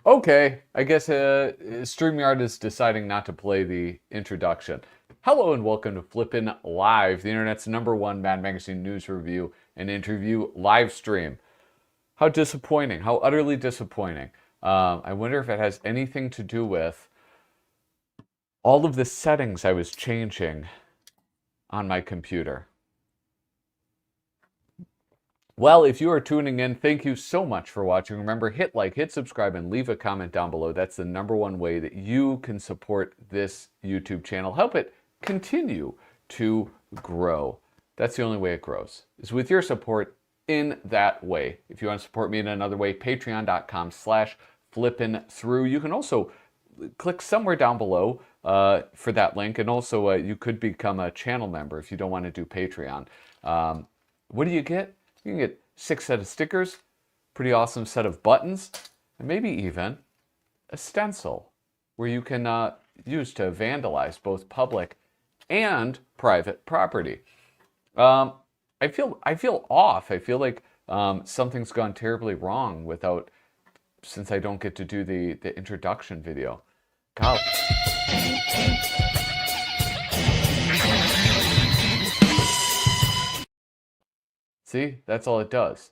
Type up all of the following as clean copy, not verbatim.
Okay, I guess StreamYard is deciding not to play the introduction. Hello and welcome to Flippin Live, the internet's #1 Mad Magazine news review and interview live stream. How disappointing, how utterly disappointing. I wonder if it has anything to do with all of the settings I was changing on my computer. Well, if you are tuning in, thank you so much for watching. Remember, hit like, hit subscribe, and leave a comment down below. That's the #1 way that you can support this YouTube channel. Help it continue to grow. That's the only way it grows, is with your support in that way. If you want to support me in another way, patreon.com/flippinthrough. You can also click somewhere down below for that link. And also, you could become a channel member if you don't want to do Patreon. What do you get? You can get 6 set of stickers, pretty awesome set of buttons, and maybe even a stencil where you can use to vandalize both public and private property. I feel off. I feel like something's gone terribly wrong since I don't get to do the introduction video. God. See, that's all it does.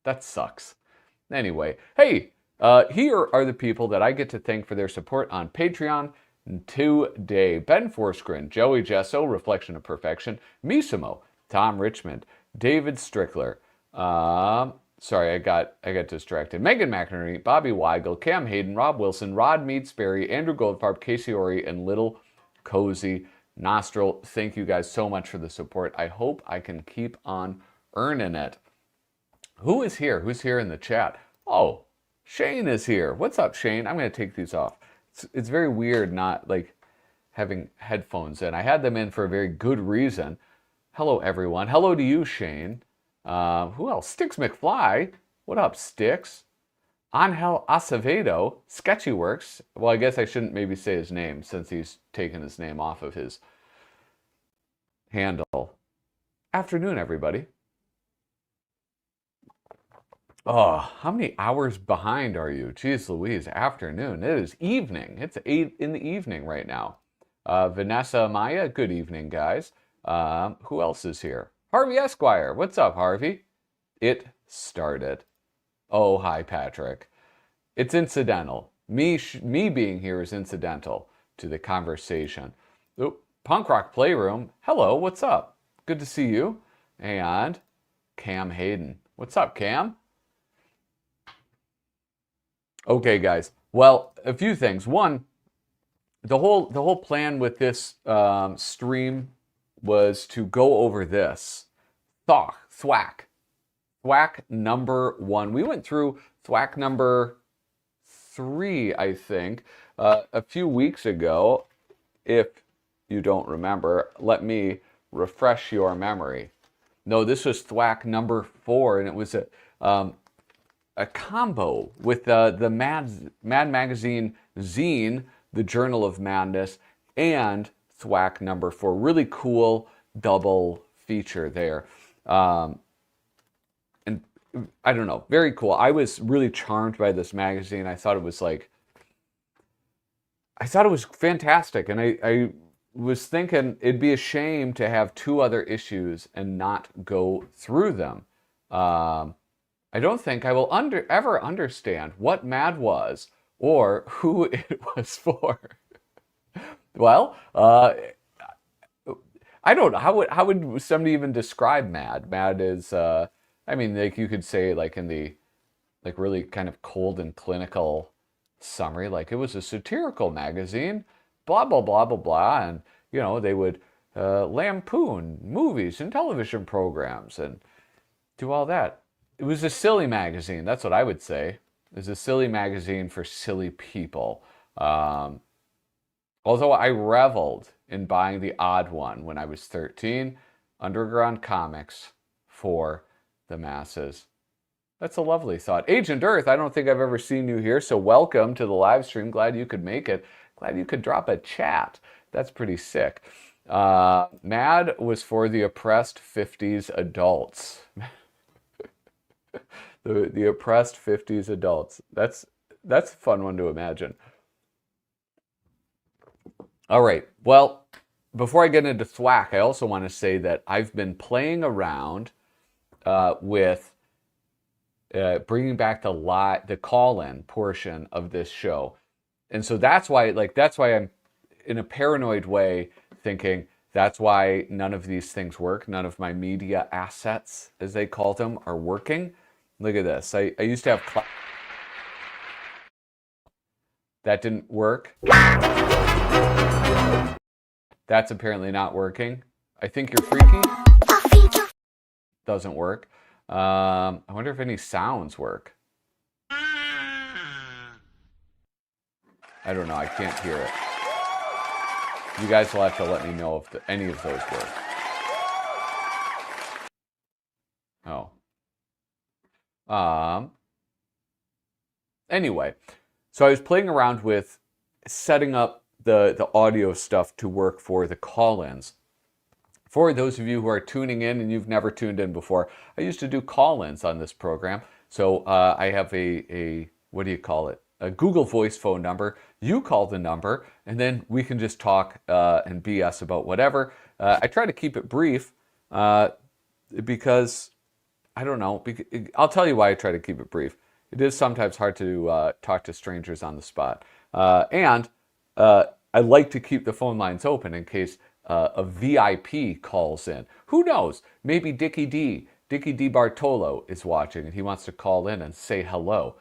That sucks. Anyway, hey, here are the people that I get to thank for their support on Patreon today. Ben Forsgren, Joey Gesso, Reflection of Perfection, Misimo, Tom Richmond, David Strickler, sorry, I got distracted. Megan McInerney, Bobby Weigel, Cam Hayden, Rob Wilson, Rod Meadsberry, Andrew Goldfarb, Casey Ori, and Little Cozy Nostril. Thank you guys so much for the support. I hope I can keep on earning it. Who is here? Who's here in the chat? Oh, Shane is here. What's up, Shane? I'm going to take these off. It's very weird not like having headphones in. I had them in for a very good reason. Hello, everyone. Hello to you, Shane. Who else? Sticks McFly. What up, Sticks? Angel Acevedo. Sketchy Works. Well, I guess I shouldn't maybe say his name since he's taken his name off of his handle. Afternoon, everybody. Oh, how many hours behind are you? Jeez Louise, afternoon. It is evening. It's 8 in the evening right now. Vanessa Maya, good evening, guys. Who else is here? Harvey Esquire. What's up, Harvey? It started. Oh, hi, Patrick. It's incidental. Me being here is incidental to the conversation. Oop, Punk Rock Playroom. Hello, what's up? Good to see you. And Cam Hayden. What's up, Cam? Okay, guys. Well, a few things. One, the whole plan with this stream was to go over this THWAK #1. We went through THWAK number 3, I think, a few weeks ago. If you don't remember, let me refresh your memory. No, this was THWAK number 4, and it was a combo with the Mad Magazine zine, the Journal of Madness, and THWAK number 4. Really cool double feature there. And I don't know, very cool. I was really charmed by this magazine. I thought it was fantastic. And I was thinking it'd be a shame to have 2 other issues and not go through them. I don't think I will ever understand what Mad was or who it was for. Well, I don't know. How would somebody even describe Mad? Mad is, I mean, like you could say, like in the, like really kind of cold and clinical summary, like it was a satirical magazine, blah blah blah blah blah, and you know they would lampoon movies and television programs and do all that. It was a silly magazine. That's what I would say. It was a silly magazine for silly people. Although I reveled in buying the odd one when I was 13, Underground Comics for the masses. That's a lovely thought. Agent Earth, I don't think I've ever seen you here, so welcome to the live stream. Glad you could make it. Glad you could drop a chat. That's pretty sick. Mad was for the oppressed 50s adults. the oppressed 50s adults. That's That's a fun one to imagine. All right. Well, before I get into THWAK, I also want to say that I've been playing around with bringing back the call-in portion of this show, and so that's why I'm in a paranoid way thinking that's why none of these things work. None of my media assets, as they call them, are working. Look at this. I used to have that didn't work. That's apparently not working. I think you're freaky. Doesn't work. I wonder if any sounds work. I don't know. I can't hear it. You guys will have to let me know if any of those work. Oh. Anyway, so I was playing around with setting up the audio stuff to work for the call-ins. For those of you who are tuning in and you've never tuned in before, I used to do call-ins on this program. So I have a what do you call it? A Google Voice phone number. You call the number, and then we can just talk and BS about whatever. I try to keep it brief because, I don't know, I'll tell you why I try to keep it brief. It is sometimes hard to talk to strangers on the spot. And I like to keep the phone lines open in case a VIP calls in. Who knows? Maybe Dickie D. Bartolo is watching and he wants to call in and say hello.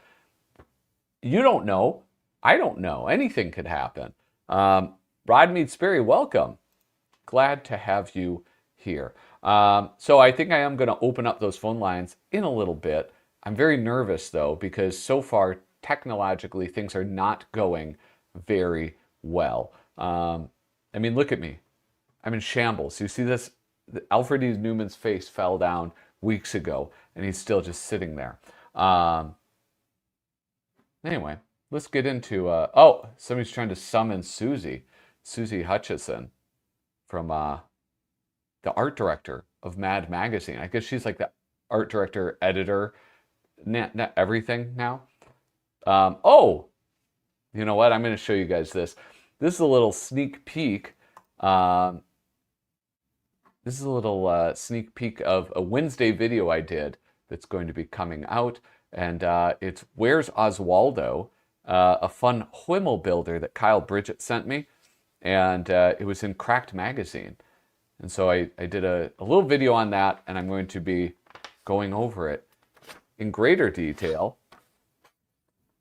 You don't know. I don't know. Anything could happen. Rodmead Sperry, welcome. Glad to have you here. So I think I am going to open up those phone lines in a little bit. I'm very nervous, though, because so far, technologically, things are not going very well. I mean, look at me. I'm in shambles. You see this? Alfred E. Neuman's face fell down weeks ago, and he's still just sitting there. Anyway, let's get into... oh, somebody's trying to summon Susie Hutchison from the art director of Mad Magazine. I guess she's like the art director, editor, not everything now. Oh, you know what? I'm going to show you guys this. This is a little sneak peek. This is a little sneak peek of a Wednesday video I did that's going to be coming out. And it's Where's Oswaldo? A fun Whimmel builder that Kyle Bridget sent me. And it was in Cracked Magazine. And so I did a little video on that, and I'm going to be going over it in greater detail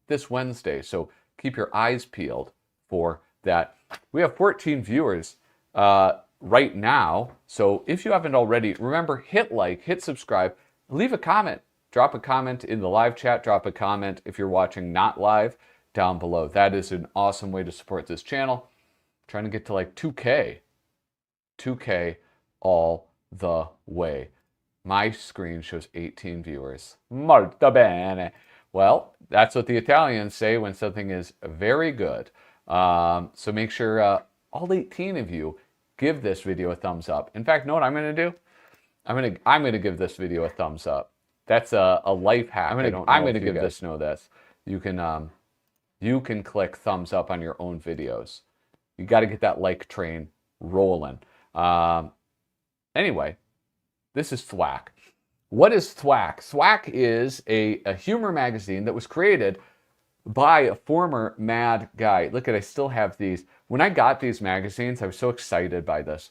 this Wednesday. So keep your eyes peeled for that. We have 14 viewers right now. So if you haven't already, remember, hit like, hit subscribe, leave a comment. Drop a comment in the live chat. Drop a comment if you're watching not live down below. That is an awesome way to support this channel. I'm trying to get to like 2K. 2K all the way. My screen shows 18 viewers. Molto bene. Well, that's what the Italians say when something is very good. So make sure all 18 of you give this video a thumbs up. In fact, know what I'm going to do? I'm going to give this video a thumbs up. That's a life hack. I'm going to give this this. You can click thumbs up on your own videos. You got to get that like train rolling. Anyway, this is THWAK. What is THWAK? THWAK is a humor magazine that was created by a former mad guy. Look I still have these. When I got these magazines, I was so excited by this.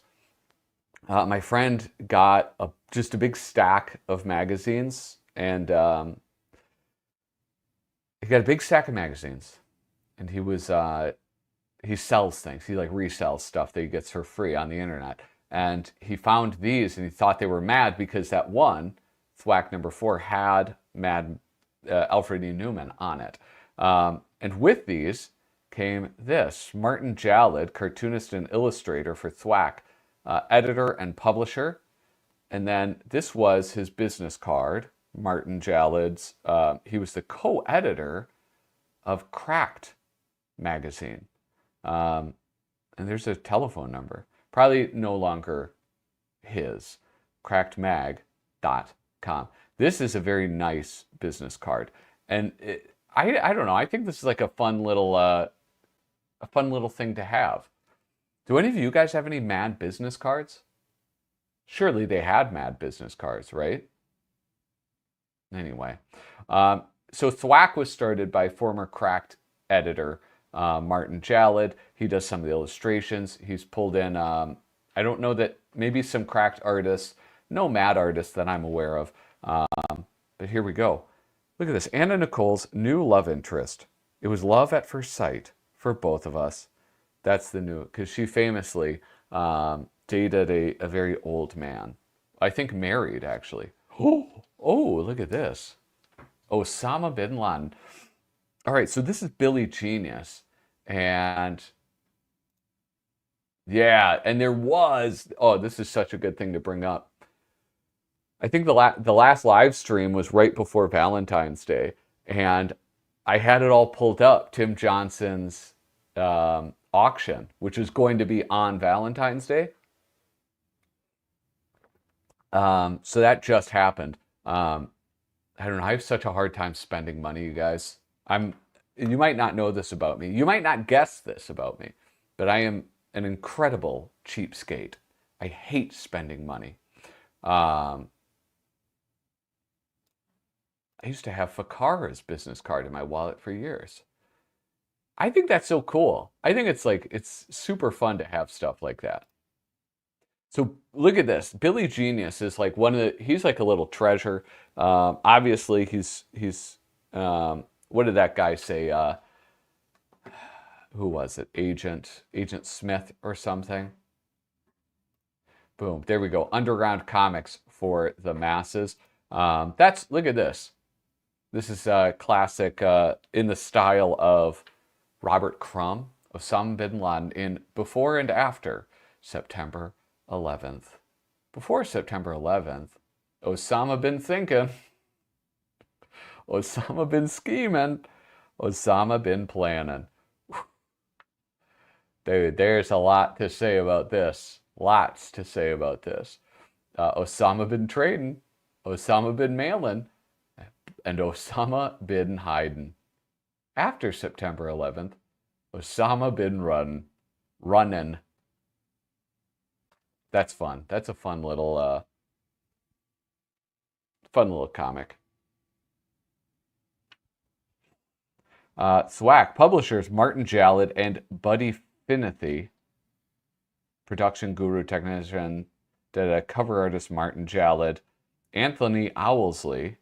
My friend got just a big stack of magazines, and he got a big stack of magazines, and he sells things. He like resells stuff that he gets for free on the internet. And he found these, and he thought they were mad because that one, THWAK number 4, had Alfred E. Neuman on it. And with these came this. Martin Jalad, cartoonist and illustrator for THWAK, editor and publisher. And then this was his business card, Martin Jalad's. He was the co-editor of Cracked Magazine. And there's a telephone number. Probably no longer his. crackedmag.com. This is a very nice business card. And I don't know. I think this is like a fun little thing to have. Do any of you guys have any mad business cards? Surely they had mad business cards, right? Anyway, so THWAK was started by former Cracked editor Martin Jalad. He does some of the illustrations. He's pulled in, I don't know that, maybe some Cracked artists, no mad artists that I'm aware of. But here we go. Look at this. Anna Nicole's new love interest. It was love at first sight for both of us. That's the new, because she famously dated a very old man. I think married, actually. Oh, look at this. Osama bin Laden. All right, so this is Billy Genius. And yeah, and there was, oh, this is such a good thing to bring up. I think the last live stream was right before Valentine's Day, and I had it all pulled up, Tim Johnson's auction, which is going to be on Valentine's Day. So that just happened. I don't know. I have such a hard time spending money, you guys. You might not know this about me. You might not guess this about me, but I am an incredible cheapskate. I hate spending money. I used to have Fakara's business card in my wallet for years. I think that's so cool. I think it's super fun to have stuff like that. So look at this. Billy Genius is like he's like a little treasure. Obviously he's what did that guy say? Who was it? Agent Smith or something? Boom. There we go. Underground comics for the masses. Look at this. This is classic in the style of Robert Crumb, Osama bin Laden in Before and After September 11th. Before September 11th, Osama bin thinking, Osama bin scheming, Osama bin planning. Dude, there's a lot to say about this. Lots to say about this. Osama bin trading, Osama bin mailing, and Osama bin hiding. After September 11th, Osama bin running. That's fun. That's a fun little comic. THWAK publishers Martin Jalad and Buddy Finethy. Production guru technician, did a cover artist Martin Jalad, Anthony Owlsley.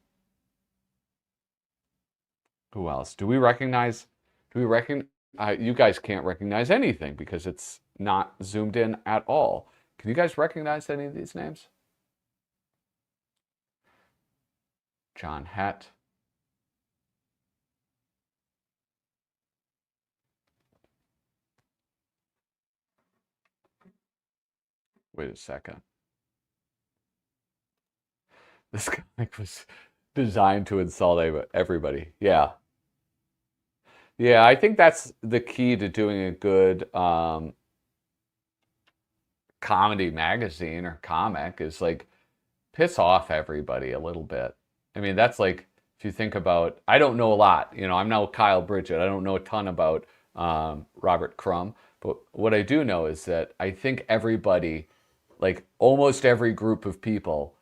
Who else? Do we recognize? You guys can't recognize anything because it's not zoomed in at all. Can you guys recognize any of these names? John Hett. Wait a second. This comic was designed to insult everybody. Yeah. Yeah, I think that's the key to doing a good comedy magazine or comic is like piss off everybody a little bit. I mean, that's like, if you think about, I don't know a lot. You know, I'm no Kyle Bridget. I don't know a ton about Robert Crumb. But what I do know is that I think everybody, like almost every group of people,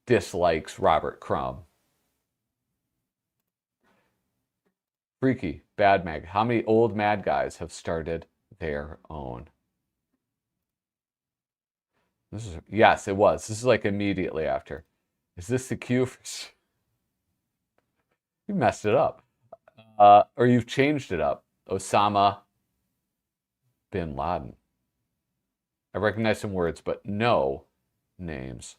dislikes Robert Crumb. Freaky, Bad Mag. How many old mad guys have started their own? Yes, it was. This is like immediately after. Is this the cue for... You messed it up. Or you've changed it up. Osama bin Laden. I recognize some words, but no names.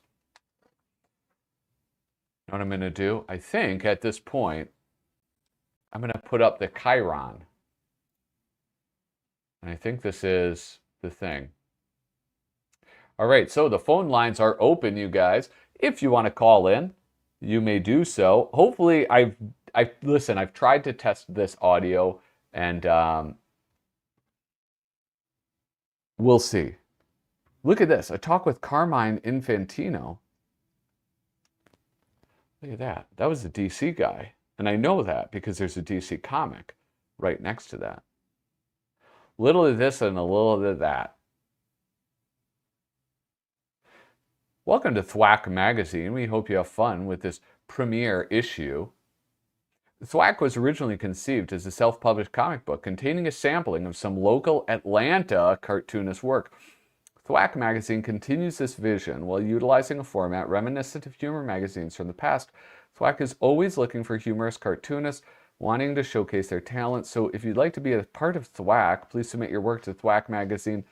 You know what I'm going to do? I think at this point, I'm going to put up the Chiron. And I think this is the thing. All right, so the phone lines are open, you guys. If you want to call in, you may do so. Hopefully, I've tried to test this audio, and we'll see. Look at this, a talk with Carmine Infantino. Look at that. That was the DC guy. And I know that because there's a DC comic right next to that. Little of this and a little of that. Welcome to THWAK magazine. We hope you have fun with this premiere issue. THWAK was originally conceived as a self-published comic book containing a sampling of some local Atlanta cartoonist work. THWAK magazine continues this vision while utilizing a format reminiscent of humor magazines from the past. THWAK is always looking for humorous cartoonists wanting to showcase their talent. So if you'd like to be a part of THWAK, please submit your work to THWAK magazine,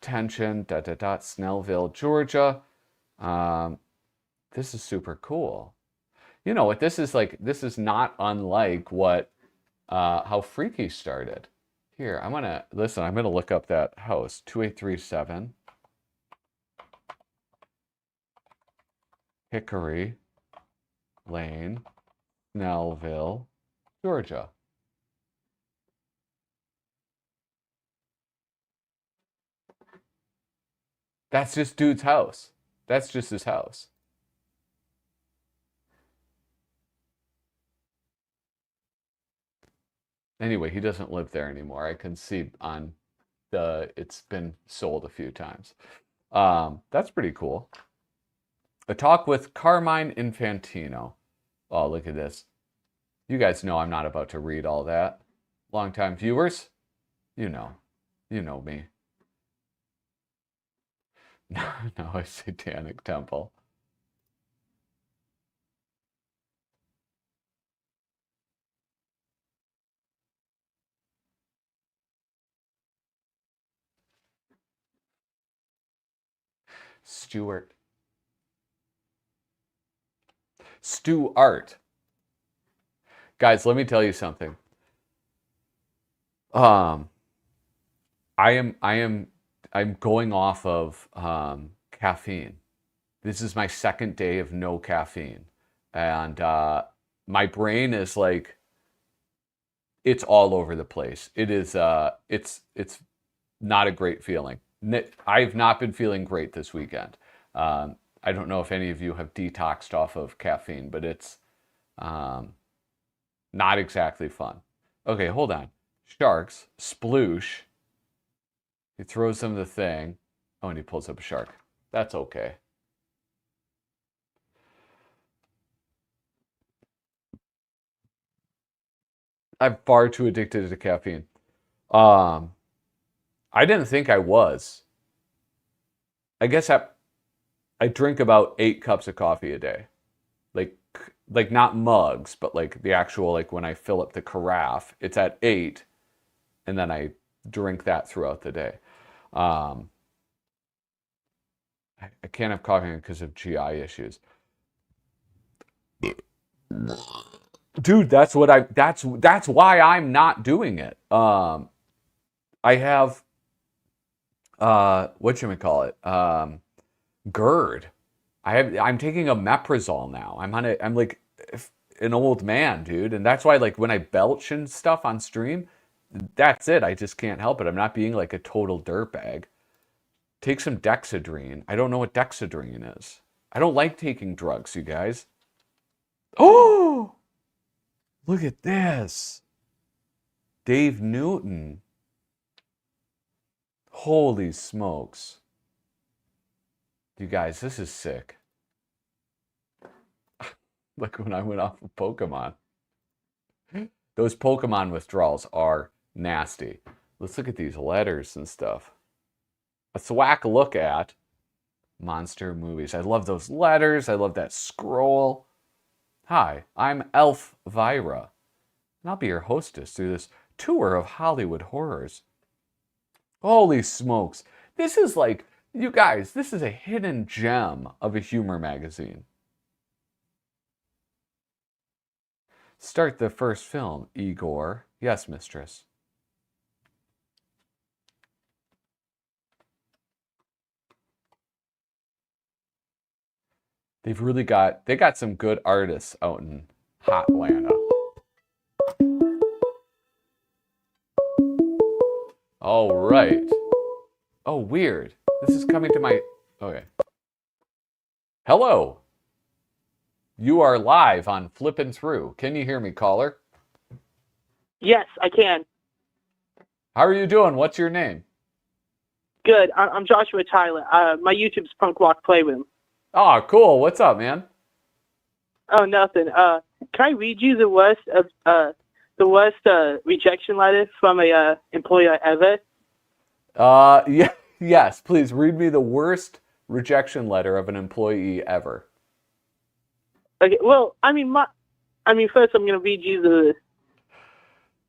attention, Snellville, Georgia. This is super cool. You know what this is like? This is not unlike what how Freaky started. Here, I'm gonna look up that house, 2837 Hickory Lane, Snellville, Georgia. That's just dude's house. That's just his house. Anyway, he doesn't live there anymore. I can see on it's been sold a few times. That's pretty cool. A talk with Carmine Infantino. Oh, look at this. You guys know I'm not about to read all that. Longtime viewers, you know me. No, a satanic temple. Stuart. Guys, let me tell you something. I'm going off of caffeine. This is my second day of no caffeine. And my brain is like, it's all over the place. It is, it's not a great feeling. I've not been feeling great this weekend. I don't know if any of you have detoxed off of caffeine, but it's not exactly fun. Okay, hold on. Sharks, sploosh. He throws them the thing. Oh, and he pulls up a shark. That's okay. I'm far too addicted to caffeine. I didn't think I was. I guess I drink about 8 cups of coffee a day. Like not mugs, but like the actual, like when I fill up the carafe, it's at 8, and then I drink that throughout the day. I can't have coffee because of GI issues. Dude, that's why I'm not doing it. I have whatchamacallit? GERD. I'm taking a Meprazole now. I'm like an old man, dude. And that's why like when I belch and stuff on stream, that's it. I just can't help it. I'm not being like a total dirtbag. Take some Dexedrine. I don't know what Dexedrine is. I don't like taking drugs, you guys. Oh! Look at this. Dave Newton. Holy smokes. You guys, this is sick. Look, when I went off of Pokemon. Those Pokemon withdrawals are nasty. Let's look at these letters and stuff. A THWAK look at monster movies. I love those letters. I love that scroll. Hi, I'm Elfvira, and I'll be your hostess through this tour of Hollywood horrors. Holy smokes. This is like, you guys, this is a hidden gem of a humor magazine. Start the first film, Igor. Yes, mistress. They got some good artists out in Hotlanta. All right. Oh, weird. This is coming to my, okay. Hello. You are live on Flippin' Through. Can you hear me, caller? Yes, I can. How are you doing? What's your name? Good. I'm Joshua Tyler. My YouTube's Punk Rock Playroom. Oh, cool. What's up, man? Oh, nothing. Can I read you the worst rejection letter from a employer ever? Yeah, yes, please read me the worst rejection letter of an employee ever. Okay. Well, first I'm gonna read you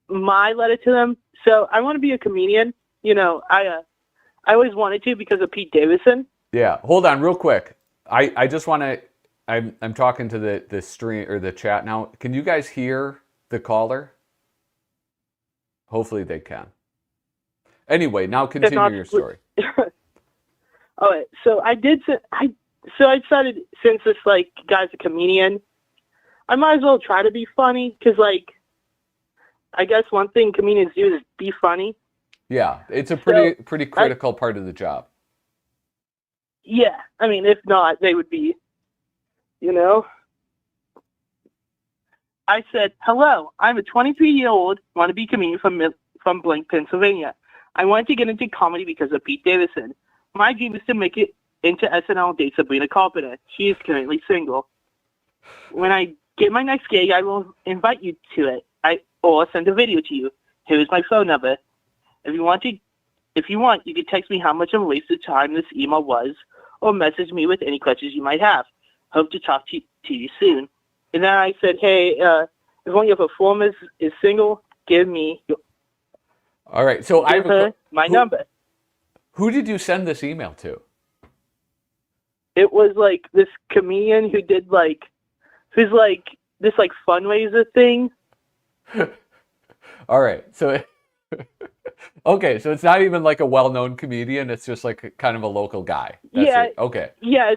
my letter to them. So I want to be a comedian. You know, I always wanted to because of Pete Davidson. Yeah, hold on real quick. I just want to I'm talking to the stream or the chat now. Can you guys hear the caller? Hopefully they can. Anyway, now continue your story. All right. So I decided, since this guy's a comedian, I might as well try to be funny because I guess one thing comedians do is be funny. Yeah, it's a pretty critical part of the job. Yeah, I mean, if not, they would be, you know. I said, "Hello, I'm a 23-year-old wannabe comedian from Blank, Pennsylvania. I wanted to get into comedy because of Pete Davidson. My dream is to make it into SNL and date Sabrina Carpenter. She is currently single. When I get my next gig, I will invite you to it. Or send a video to you. Here is my phone number. If you want, you can text me how much of a waste of time this email was, or message me with any questions you might have. Hope to talk to you soon." And then I said, "Hey, if one of your performers is single, give me All right, so my number." Who did you send this email to? It was this comedian who did this fundraiser thing. All right, so okay, so it's not even like a well-known comedian. It's just kind of a local guy. That's Yeah. it. Okay. Yeah,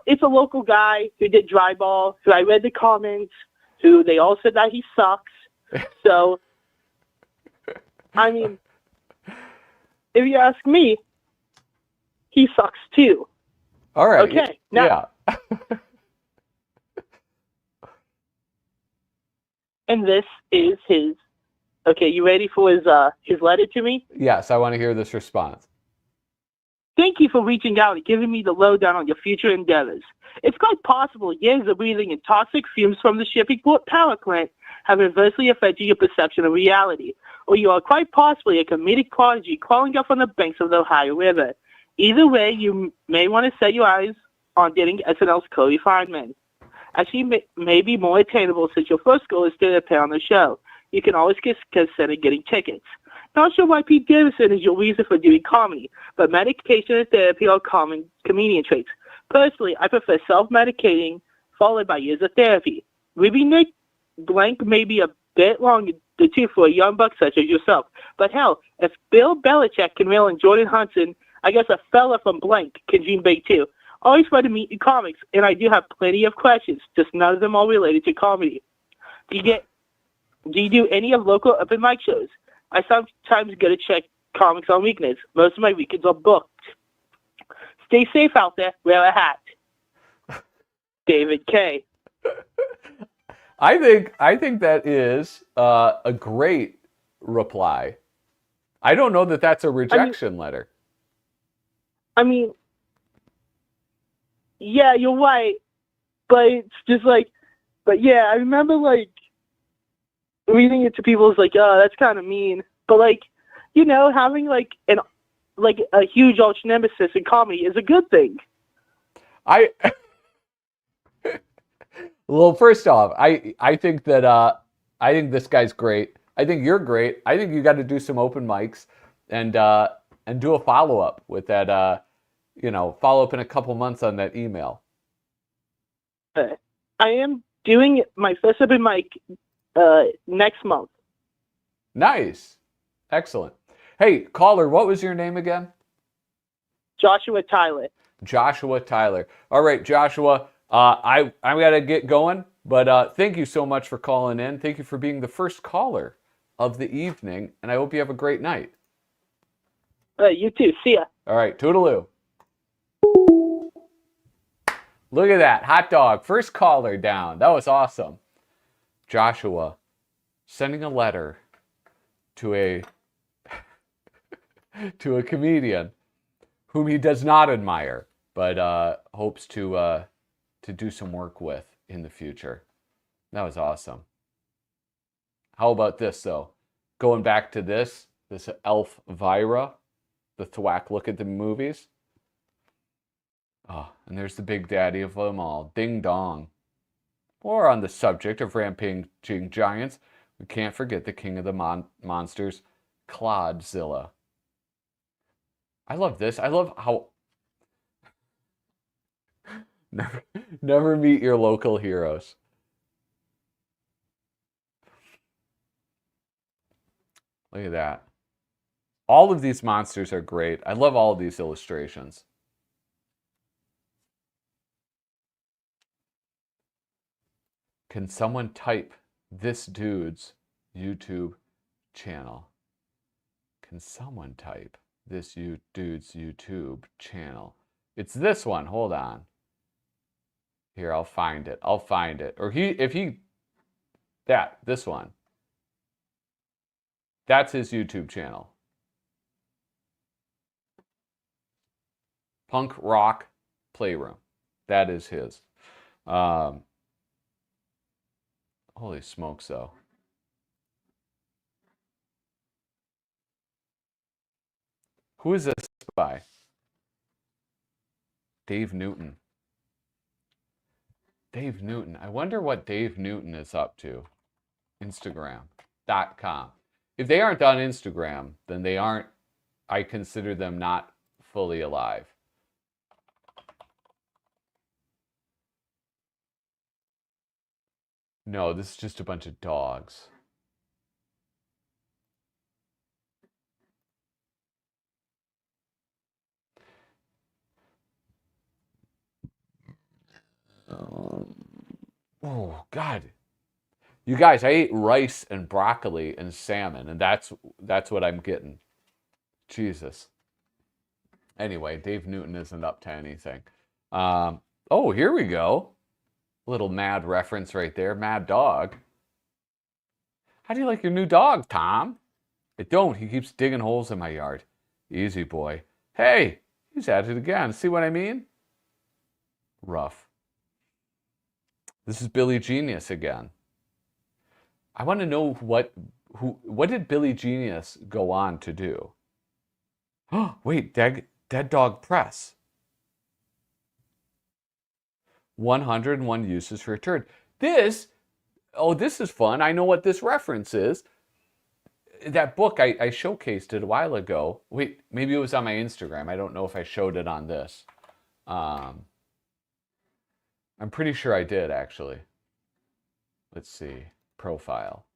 it's a local guy who did dryball. Who I read the comments. Who they all said that he sucks. So, I mean, if you ask me, he sucks too. All right. Okay. Now, yeah. And this is his. Okay, you ready for his letter to me? Yes, I want to hear this response. "Thank you for reaching out and giving me the lowdown on your future endeavors. It's quite possible years of breathing in toxic fumes from the Shippingport power plant have adversely affected your perception of reality, or you are quite possibly a comedic prodigy crawling up on the banks of the Ohio River. Either way, you may want to set your eyes on getting SNL's Cody Feynman, as he may be more attainable since your first goal is to appear on the show. You can always consider getting tickets. Not sure why Pete Davidson is your reason for doing comedy, but medication and therapy are common comedian traits. Personally, I prefer self-medicating followed by years of therapy. Reading Nick Blank may be a bit long in the tooth for a young buck such as yourself, but hell, if Bill Belichick can reel in Jordan Hudson, I guess a fella from Blank can dream big too. Always fun to meet in comics, and I do have plenty of questions, just none of them are related to comedy. Do you do any of local open mic shows? I sometimes go to check comics on weekends. Most of my weekends are booked. Stay safe out there. Wear a hat. David K." I think that is a great reply. I don't know that that's a rejection letter. I mean, yeah, you're right, but it's just but yeah, I remember reading it to people is oh, that's kind of mean. But having a huge arch nemesis in comedy is a good thing. Well, first off, I think that I think this guy's great. I think you're great. I think you got to do some open mics and do a follow up with that. Follow up in a couple months on that email. I am doing my first open mic next month. Nice. Excellent. Hey, caller, what was your name again? Joshua Tyler. Joshua Tyler. All right, Joshua, I'm got to get going, but thank you so much for calling in. Thank you for being the first caller of the evening, and I hope you have a great night. You too. See ya. All right, toodaloo. Look at that. Hot dog. First caller down. That was awesome. Joshua sending a letter to a to a comedian whom he does not admire, but hopes to do some work with in the future. That was awesome. How about this, though? Going back to this Elvira, the THWAK look at the movies. Oh, and there's the big daddy of them all, Ding Dong. Or on the subject of rampaging giants, we can't forget the king of the monsters, Clodzilla. I love this. I love how... never meet your local heroes. Look at that. All of these monsters are great. I love all of these illustrations. Can someone type this dude's YouTube channel? Can someone type this dude's YouTube channel? It's this one. Hold on. Here, I'll find it. I'll find it. Or this one. That's his YouTube channel. Punk Rock Playroom. That is his. Holy smokes, though. Who is this by? Dave Newton. Dave Newton. I wonder what Dave Newton is up to. Instagram.com. If they aren't on Instagram, then they aren't, I consider them not fully alive. No, this is just a bunch of dogs. Oh, God. You guys, I ate rice and broccoli and salmon, and that's what I'm getting. Jesus. Anyway, Dave Newton isn't up to anything. Oh, here we go. Little Mad reference right there. Mad Dog. How do you like your new dog, Tom? I don't. He keeps digging holes in my yard. Easy, boy. Hey, he's at it again. See what I mean? Rough. This is Billy Genius again. I want to know what did Billy Genius go on to do? Oh, wait, Dead Dog Press. 101 uses for a turd. This is fun. I know what this reference is. That book, I showcased it a while ago. Wait, maybe it was on my Instagram. I don't know if I showed it on this. I'm pretty sure I did, actually. Let's see. Profile.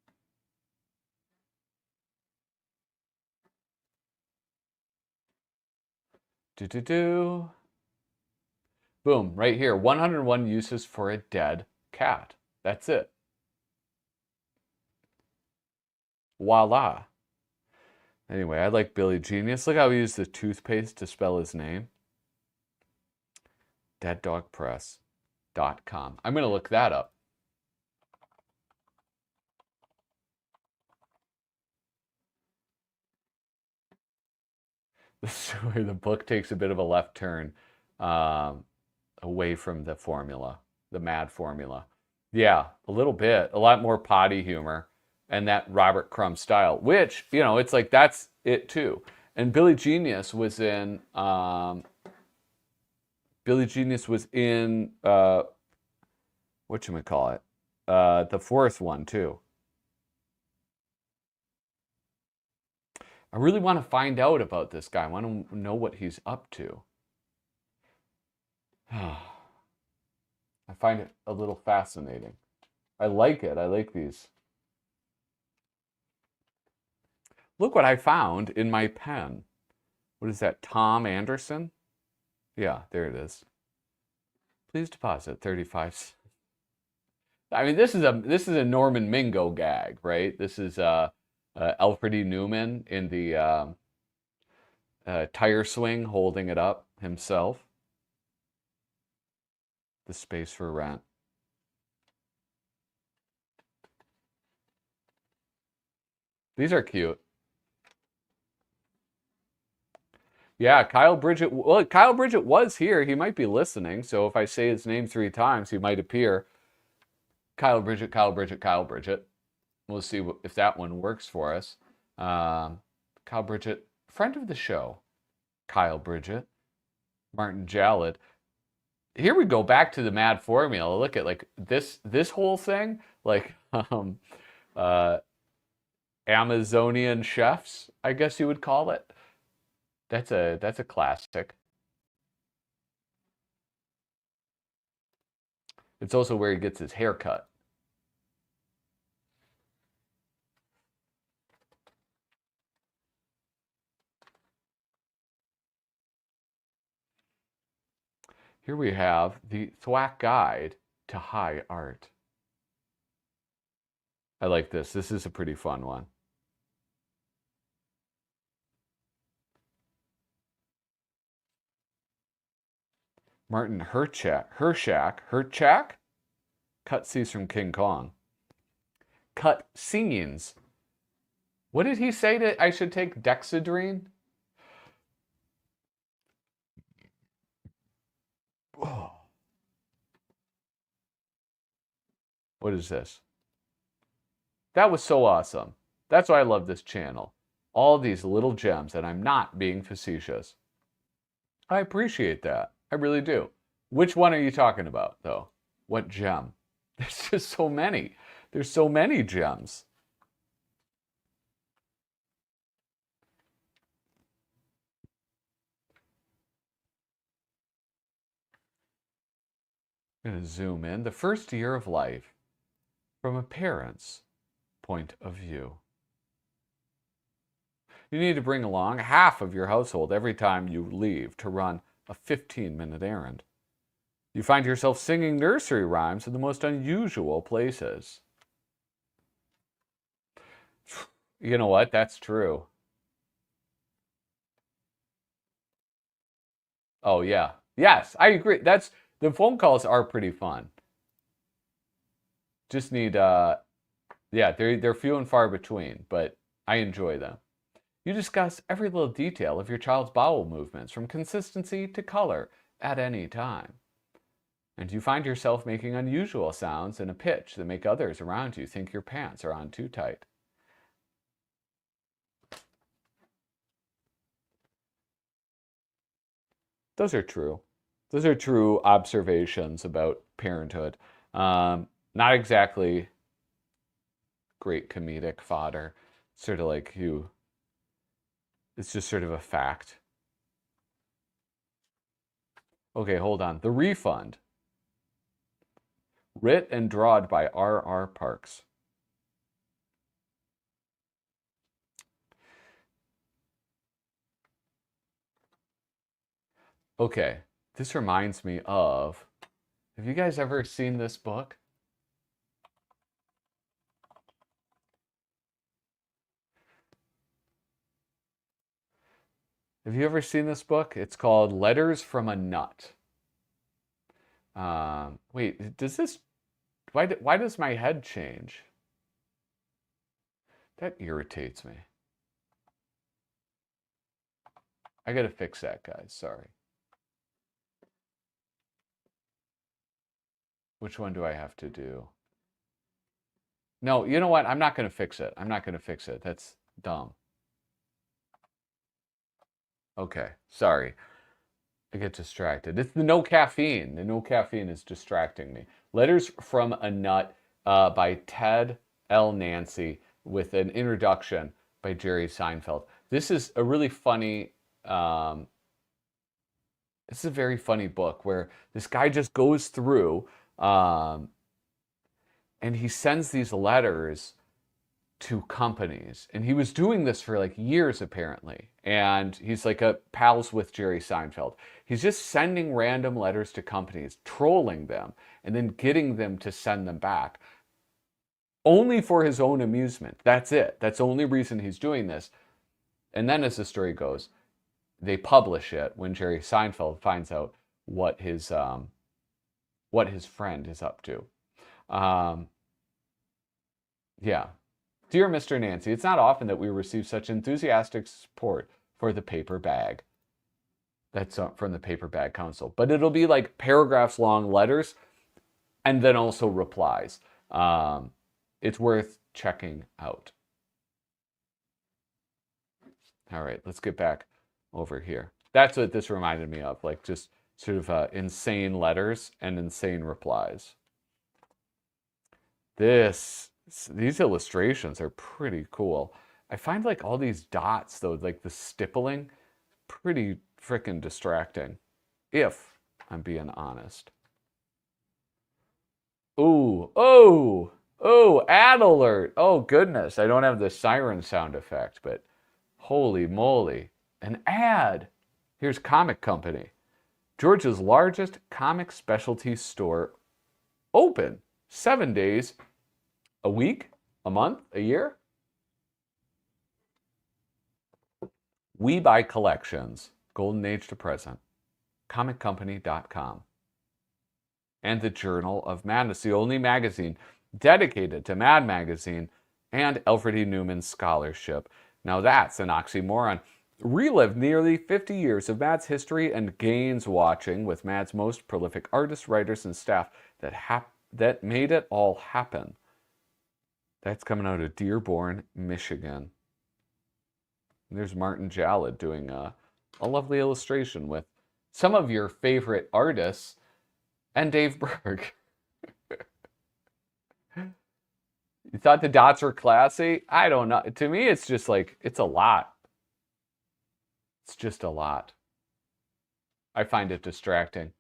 Boom, right here. 101 uses for a dead cat. That's it. Voila. Anyway, I like Billy Genius. Look how he used the toothpaste to spell his name. DeadDogPress.com. I'm going to look that up. This is where the book takes a bit of a left turn away from the formula, the mad formula. Yeah, a little bit. A lot more potty humor and that Robert Crumb style, which, you know, it's like that's it too. And Billy Genius was in whatchamacallit? The fourth one too. I really want to find out about this guy. I want to know what he's up to. I find it a little fascinating. I like it. I like these. Look what I found in my pen. What is that? Tom Anderson? Yeah, there it is. Please deposit 35 cents. I mean, this is a Norman Mingo gag, right? This is Alfred E. Neuman in the tire swing holding it up himself. the space for rent. These are cute. Yeah, Kyle Bridget. Well, Kyle Bridget was here. He might be listening. So if I say his name 3 times, he might appear. Kyle Bridget, Kyle Bridget, Kyle Bridget. We'll see if that one works for us. Kyle Bridget, friend of the show. Kyle Bridget. Martin Jallad. Here we go back to the mad formula. Look at like this whole thing. Like Amazonian chefs, I guess you would call it. That's a classic. It's also where he gets his hair cut. Here we have the THWAK Guide to High Art. I like this. This is a pretty fun one. Martin Herchak? Cut scenes from King Kong. Cut scenes. What did he say that I should take Dexedrine? Oh. What is this? That was so awesome. That's why I love this channel. All these little gems, and I'm not being facetious. I appreciate that. I really do. Which one are you talking about, though? What gem? There's just so many. There's so many gems. I'm going to zoom in. The first year of life from a parent's point of view. You need to bring along half of your household every time you leave to run a 15-minute errand. You find yourself singing nursery rhymes in the most unusual places. You know what? That's true. Oh, yeah. Yes, I agree. The phone calls are pretty fun. Just need, yeah, they're few and far between, but I enjoy them. You discuss every little detail of your child's bowel movements, from consistency to color, at any time. And you find yourself making unusual sounds in a pitch that make others around you think your pants are on too tight. Those are true. Those are true observations about parenthood. Not exactly great comedic fodder. Sort of like it's just sort of a fact. Okay, hold on. The Refund. Writ and drawed by R.R. Parks. Okay, this reminds me of, have you guys ever seen this book? Have you ever seen this book? It's called Letters from a Nut. Wait, does this, why does my head change? That irritates me. I gotta fix that, guys, sorry. Which one do I have to do? No, you know what? I'm not gonna fix it. I'm not gonna fix it. That's dumb. Okay, sorry. I get distracted. It's the no caffeine. The no caffeine is distracting me. Letters from a Nut by Ted L. Nancy with an introduction by Jerry Seinfeld. This is a really funny, it's a very funny book where this guy just goes through and he sends these letters to companies. And he was doing this for like years, apparently. And he's like pals with Jerry Seinfeld. He's just sending random letters to companies, trolling them, and then getting them to send them back. Only for his own amusement. That's it. That's the only reason he's doing this. And then as the story goes, they publish it when Jerry Seinfeld finds out what his what his friend is up to. Yeah. Dear Mr. Nancy, it's not often that we receive such enthusiastic support for the paper bag. That's from the Paper Bag Council. But it'll be like paragraphs long letters and then also replies. It's worth checking out. All right, let's get back over here. That's what this reminded me of, like just sort of insane letters and insane replies. These illustrations are pretty cool. I find like all these dots though, like the stippling, pretty freaking distracting, if I'm being honest. Ooh, oh, oh, ad alert. Oh goodness, I don't have the siren sound effect, but holy moly, an ad. Here's Comic Company, Georgia's largest comic specialty store, open 7 days a week, a month, a year. We buy collections, golden age to present, comiccompany.com. And the Journal of Madness, the only magazine dedicated to Mad Magazine and Alfred E. Neuman's scholarship. Now that's an oxymoron. Relive nearly 50 years of Mad's history and gains watching with Mad's most prolific artists, writers, and staff that made it all happen. That's coming out of Dearborn, Michigan. And there's Martin Jallad doing a lovely illustration with some of your favorite artists and Dave Berg. You thought the dots were classy? I don't know. To me, it's just like, it's a lot. It's just a lot. I find it distracting.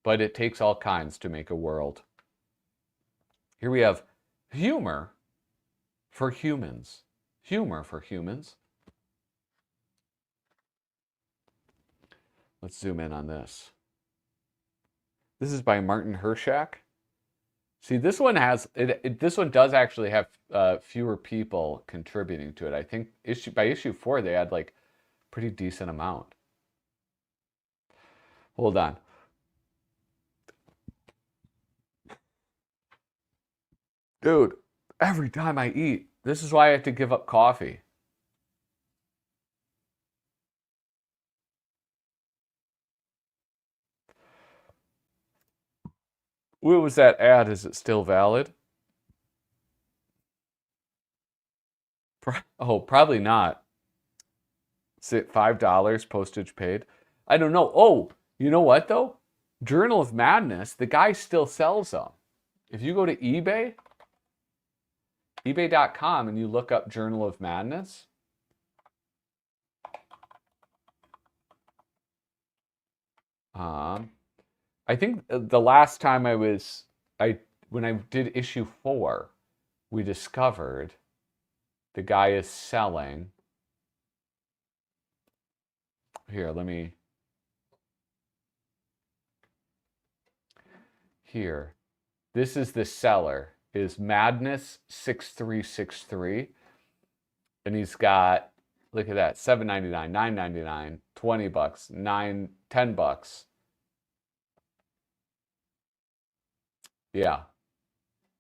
But it takes all kinds to make a world. Here we have humor for humans. Humor for humans. Let's zoom in on this. This is by Martin Hershak. See, this one has this one does actually have fewer people contributing to it. I think by issue 4 they had like pretty decent amount. Hold on. Dude, every time I eat, this is why I have to give up coffee. What was that ad? Is it still valid? Oh, probably not. Is it $5 postage paid? I don't know. Oh, you know what though? Journal of Madness, the guy still sells them. If you go to eBay, ebay.com, and you look up Journal of Madness, I think the last time when I did issue 4, we discovered the guy is selling. Here, here. This is the seller, is Madness 6363. And he's got, look at that, $7.99, $9.99, $20, $9, $10. Yeah.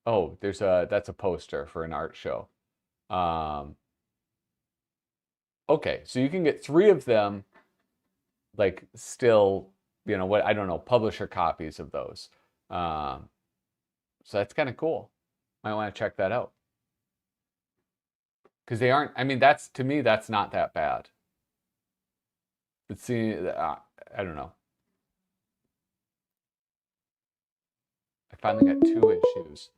Oh, that's a poster for an art show. Okay, so you can get 3 of them, like still, you know what, I don't know, publisher copies of those. So that's kind of cool. Might want to check that out. Because they aren't, I mean, that's, to me, that's not that bad. But see, I don't know. I finally got 2 issues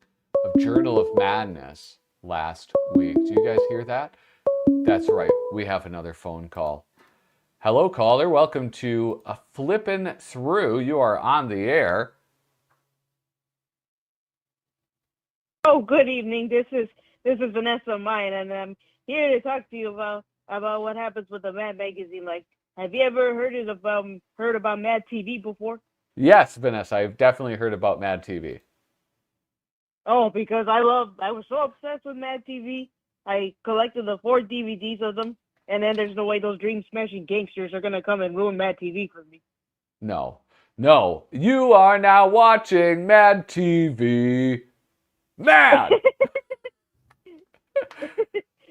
of Journal of Madness last week. Do you guys hear that? That's right. We have another phone call. Hello, caller. Welcome to a Flippin' Through. You are on the air. Oh, good evening. This is Vanessa Mine, and I'm here to talk to you about what happens with the Mad magazine. Like, have you ever heard about Mad TV before? Yes, Vanessa, I've definitely heard about Mad TV. Oh, because I was so obsessed with Mad TV, I collected the 4 DVDs of them, and then there's no way those dream smashing gangsters are gonna come and ruin Mad TV for me. No, No, you are now watching Mad TV. Mad!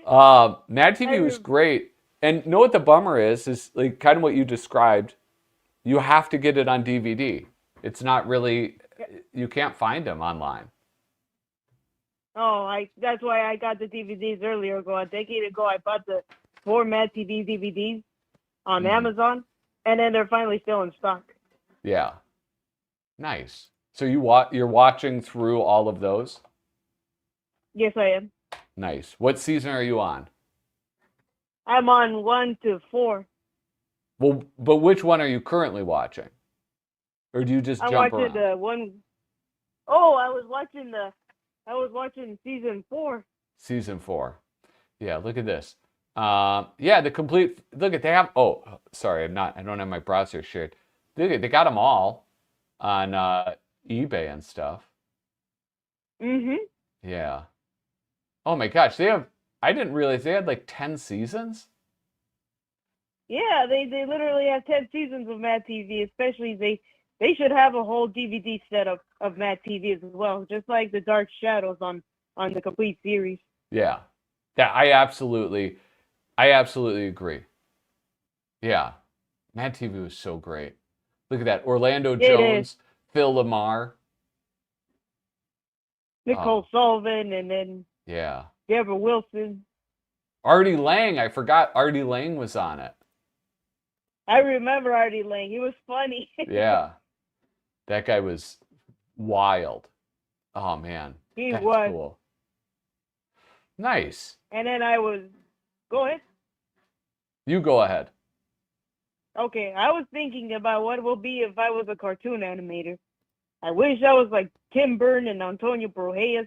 Mad TV was great. And know what the bummer is like kind of what you described. You have to get it on DVD. It's not really, you can't find them online. Oh, that's why I got the DVDs earlier ago. A decade ago, I bought the 4 Mad TV DVDs on Amazon, and then they're finally still in stock. Yeah. Nice. So you're watching through all of those? Yes, I am. Nice. What season are you on? I'm on 1 to 4. Well, but which one are you currently watching? Or do you just jump around? I'm watching the one. Oh, I was watching season 4. Season 4. Yeah, look at this. Yeah, the complete. Look at they have. Oh, sorry, I don't have my browser shared. Look at they got them all on eBay and stuff. Yeah. Oh my gosh, they have. I didn't realize they had like 10 seasons. Yeah, they literally have 10 seasons of Mad TV. Especially they should have a whole DVD set of Mad TV as well, just like the Dark Shadows on the complete series. Yeah, that I absolutely agree. Yeah, Mad TV was so great. Look at that, Orlando Jones, Phil Lamar, Nicole Sullivan, and then Deborah Wilson. Artie Lang, I forgot Artie Lang was on it. I remember Artie Lang. He was funny. Yeah, that guy was wild. Oh man, That's was cool. Nice. And then go ahead. You go ahead. Okay, I was thinking about what it will be if I was a cartoon animator. I wish I was like Tim Burton and Antonio Prohías,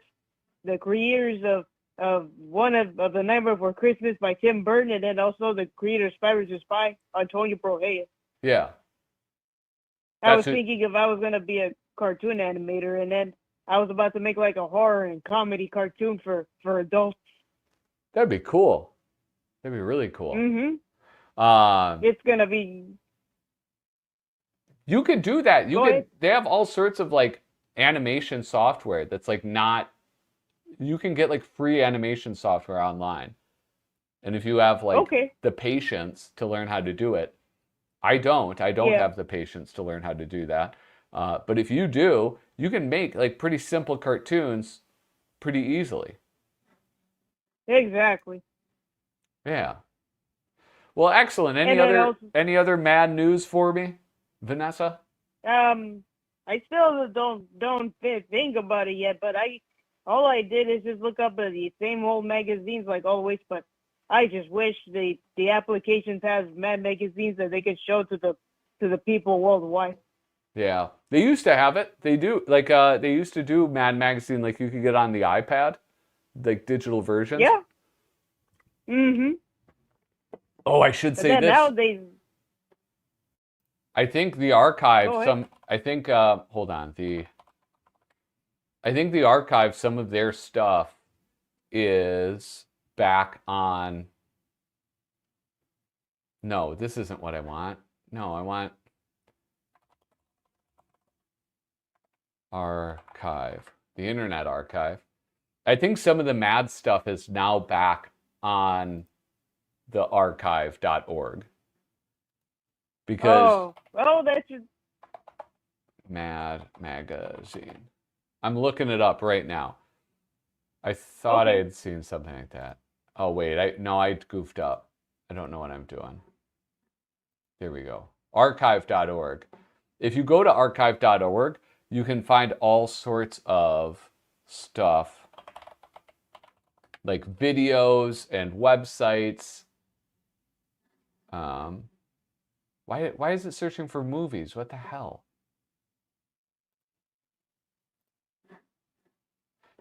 the creators of one of The Nightmare Before Christmas by Tim Burton, and then also the creator of Prohías Spy, Antonio Prohías. Yeah. I was thinking if I was going to be a cartoon animator, and then I was about to make like a horror and comedy cartoon for adults. That'd be cool. That'd be really cool. It's going to be... You could do that. They have all sorts of like animation software that's like not... You can get like free animation software online. And if you have like the patience to learn how to do it, I don't have the patience to learn how to do that. But if you do, you can make like pretty simple cartoons pretty easily. Exactly. Yeah. Well, excellent. Any other mad news for me, Vanessa? I still don't think about it yet, but all I did is just look up the same old magazines like always, but I just wish the applications have Mad magazines that they could show to the people worldwide. Yeah, they used to have it. They do like they used to do Mad magazine like you could get on the iPad, like digital versions. Yeah. Oh, I should say this. Nowadays, I think the archive hold on. I think the archive, some of their stuff is back on. No, this isn't what I want. No, I want archive, the Internet Archive. I think some of the Mad stuff is now back on the archive.org. Because that's just Mad magazine. I'm looking it up right now. I thought I had seen something like that. Oh wait, I goofed up. I don't know what I'm doing. There we go. Archive.org. If you go to archive.org, you can find all sorts of stuff like videos and websites. Why is it searching for movies? What the hell?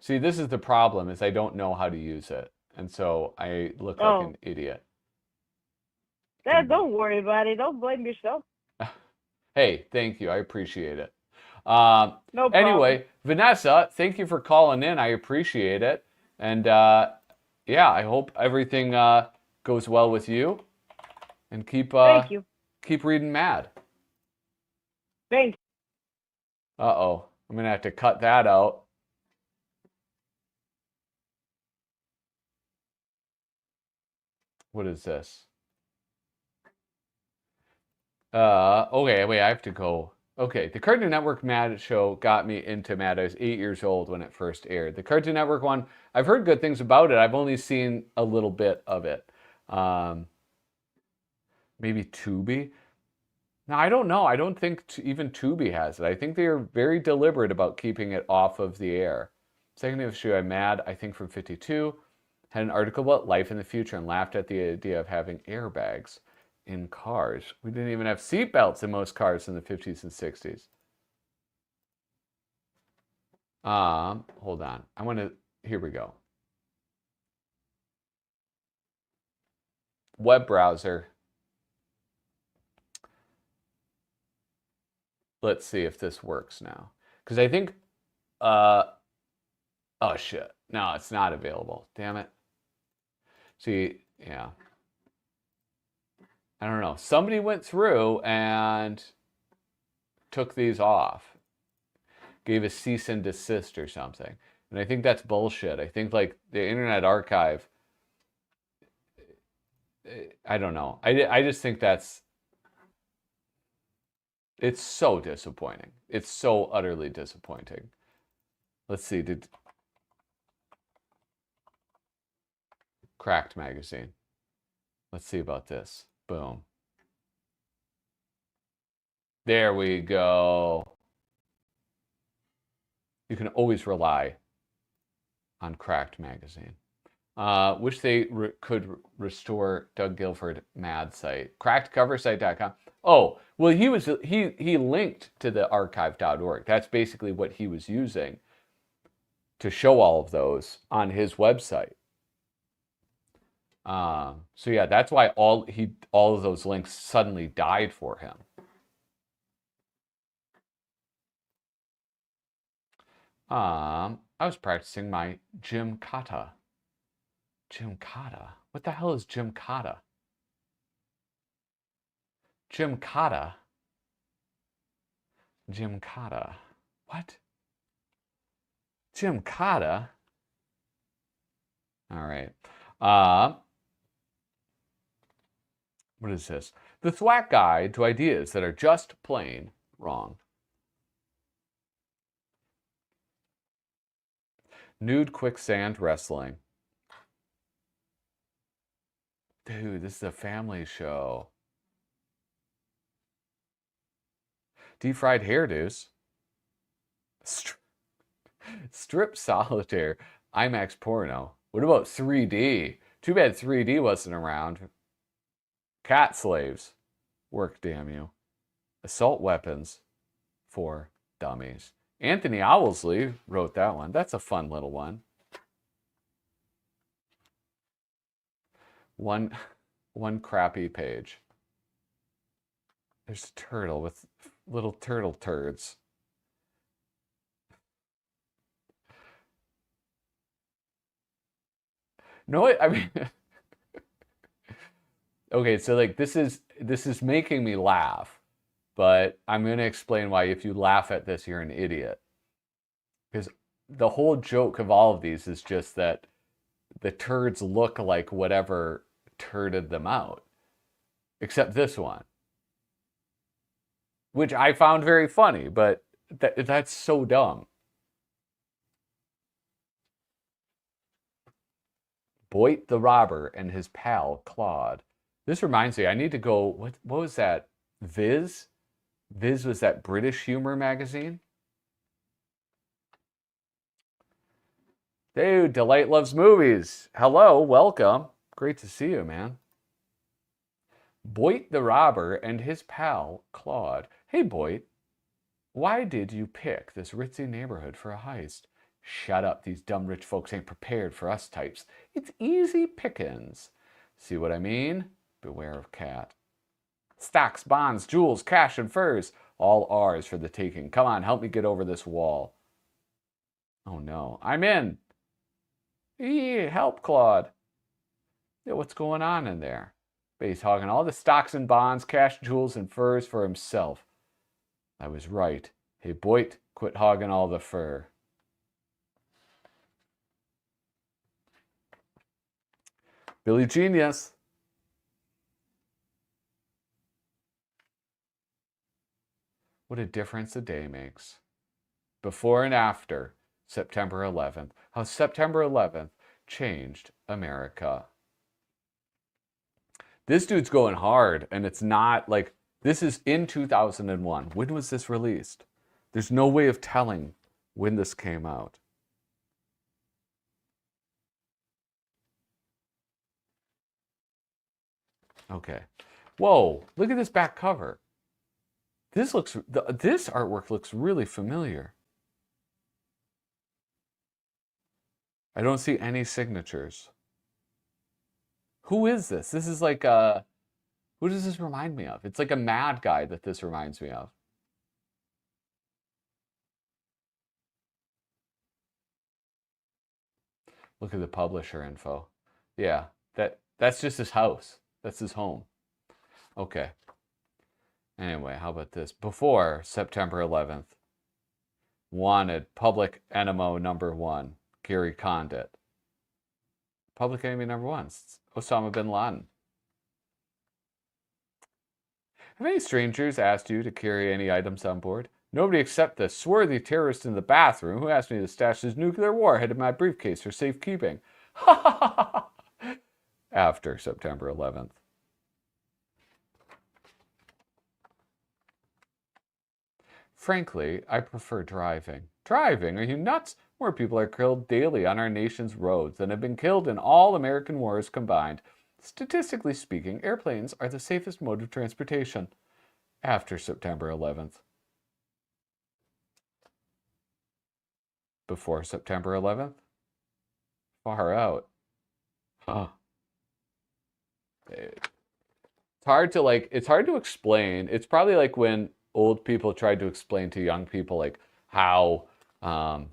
See, this is the problem, is I don't know how to use it. And so I look like an idiot. Don't worry about it. Don't blame yourself. Hey, thank you. I appreciate it. No problem. Anyway, Vanessa, thank you for calling in. I appreciate it. And yeah, I hope everything goes well with you. And keep Thank you. Keep reading Mad. Thanks. Uh-oh. I'm going to have to cut that out. What is this? Okay, wait, I have to go. Okay, the Cartoon Network Mad show got me into Mad. I was 8 years old when it first aired. The Cartoon Network one, I've heard good things about it. I've only seen a little bit of it. Maybe Tubi? No, I don't know. I don't think even Tubi has it. I think they are very deliberate about keeping it off of the air. Second issue, I'm Mad, I think from 52, had an article about life in the future and laughed at the idea of having airbags in cars. We didn't even have seatbelts in most cars in the 50s and 60s. Hold on. I want to, here we go. Web browser. Let's see if this works now. Because I think, oh shit. No, it's not available. Damn it. See, yeah. I don't know. Somebody went through and took these off. Gave a cease and desist or something. And I think that's bullshit. I think like the Internet Archive, I don't know. I just think that's, it's so disappointing. It's so utterly disappointing. Let's see, Cracked magazine. Let's see about this. Boom. There we go. You can always rely on Cracked magazine. Wish they could restore Doug Guilford Mad site. Crackedcoversite.com. Oh, well, he linked to the archive.org. That's basically what he was using to show all of those on his website. So yeah, that's why all of those links suddenly died for him. I was practicing my gymkata. Gymkata? What the hell is gymkata? Gymkata? Gymkata. What? Gymkata? All right. What is this? The THWAK Guide to Ideas That Are Just Plain Wrong. Nude quicksand wrestling. Dude, this is a family show. Deep fried hairdos. Strip solitaire. IMAX porno. What about 3D? Too bad 3D wasn't around. Cat slaves. Work, damn you. Assault weapons for dummies. Anthony Owlsley wrote that one. That's a fun little one. One crappy page. There's a turtle with little turtle turds. No, I mean, okay, so like this is making me laugh, but I'm going to explain why if you laugh at this, you're an idiot. Because the whole joke of all of these is just that the turds look like whatever turded them out. Except this one. Which I found very funny, but that's so dumb. Boyd the robber and his pal Claude. This reminds me, I need to go, what was that? Viz? Viz was that British humor magazine? Dude, Delight Loves Movies. Hello, welcome. Great to see you, man. Boyd the robber and his pal Claude. Hey, Boyd, why did you pick this ritzy neighborhood for a heist? Shut up, these dumb rich folks ain't prepared for us types. It's easy pickings. See what I mean? Beware of cat. Stocks, bonds, jewels, cash, and furs. All ours for the taking. Come on, help me get over this wall. Oh no, I'm in. Help, Claude. Yeah, what's going on in there? But he's hogging all the stocks and bonds, cash, jewels, and furs for himself. I was right. Hey, Boyd, quit hogging all the fur. Billy Genius. What a difference a day makes. Before and after September 11th. How September 11th changed America. This dude's going hard, and it's not like, this is in 2001. When was this released? There's no way of telling when this came out. Okay. Whoa, look at this back cover. This artwork looks really familiar. I don't see any signatures. Who is this? This is like who does this remind me of? It's like a mad guy that this reminds me of. Look at the publisher info. Yeah, that's just his house. That's his home. Okay. Anyway, how about this? Before September 11th. Wanted, public enemy number 1, Gary Condit. Public enemy number 1, Osama bin Laden. Have any strangers asked you to carry any items on board? Nobody except the swarthy terrorist in the bathroom who asked me to stash his nuclear warhead in my briefcase for safekeeping. After September 11th. Frankly, I prefer driving. Driving? Are you nuts? More people are killed daily on our nation's roads than have been killed in all American wars combined. Statistically speaking, airplanes are the safest mode of transportation. After September 11th. Before September 11th? Far out. Huh. It's hard to explain. It's probably like when old people tried to explain to young people like how Pearl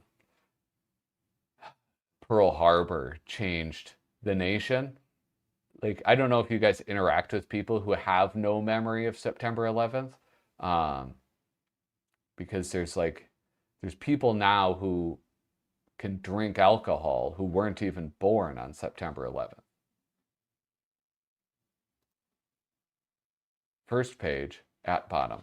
Harbor changed the nation. Like, I don't know if you guys interact with people who have no memory of September 11th. Because there's people now who can drink alcohol who weren't even born on September 11th. First page at bottom.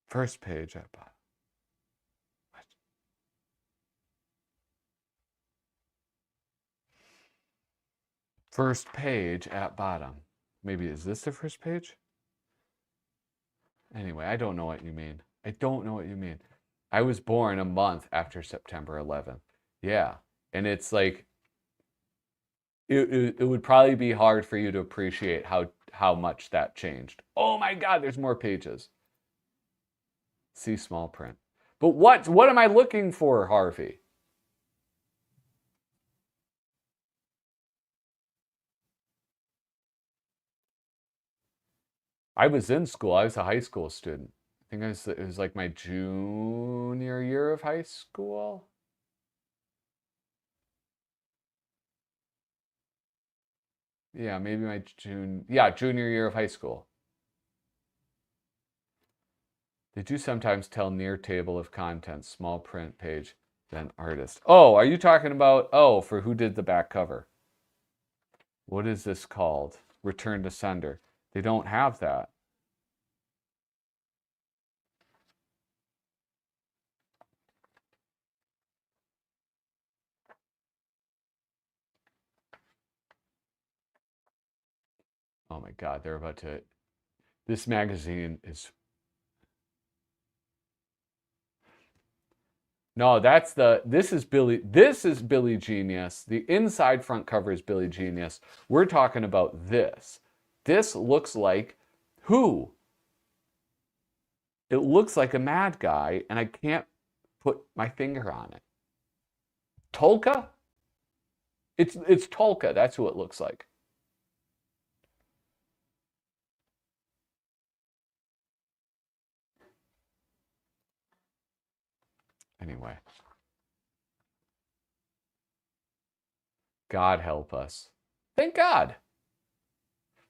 First page at bottom. What? First page at bottom. Maybe is this the first page? Anyway, I don't know what you mean. I don't know what you mean. I was born a month after September 11th. Yeah. And it's like, it would probably be hard for you to appreciate how much that changed. Oh my God, there's more pages. See small print. But what am I looking for, Harvey? I was in school. I was a high school student. I think it was like my junior year of high school. Yeah, maybe my junior year of high school. They do sometimes tell near table of contents, small print page, then artist. Oh, are you talking about, for who did the back cover? What is this called? Return to sender. They don't have that. Oh my God, they're about to. This magazine is. No, this is Billy Genius. The inside front cover is Billy Genius. We're talking about this. This looks like who? It looks like a mad guy, and I can't put my finger on it. Tolka? It's Tolka. That's who it looks like. Anyway. God help us. Thank God.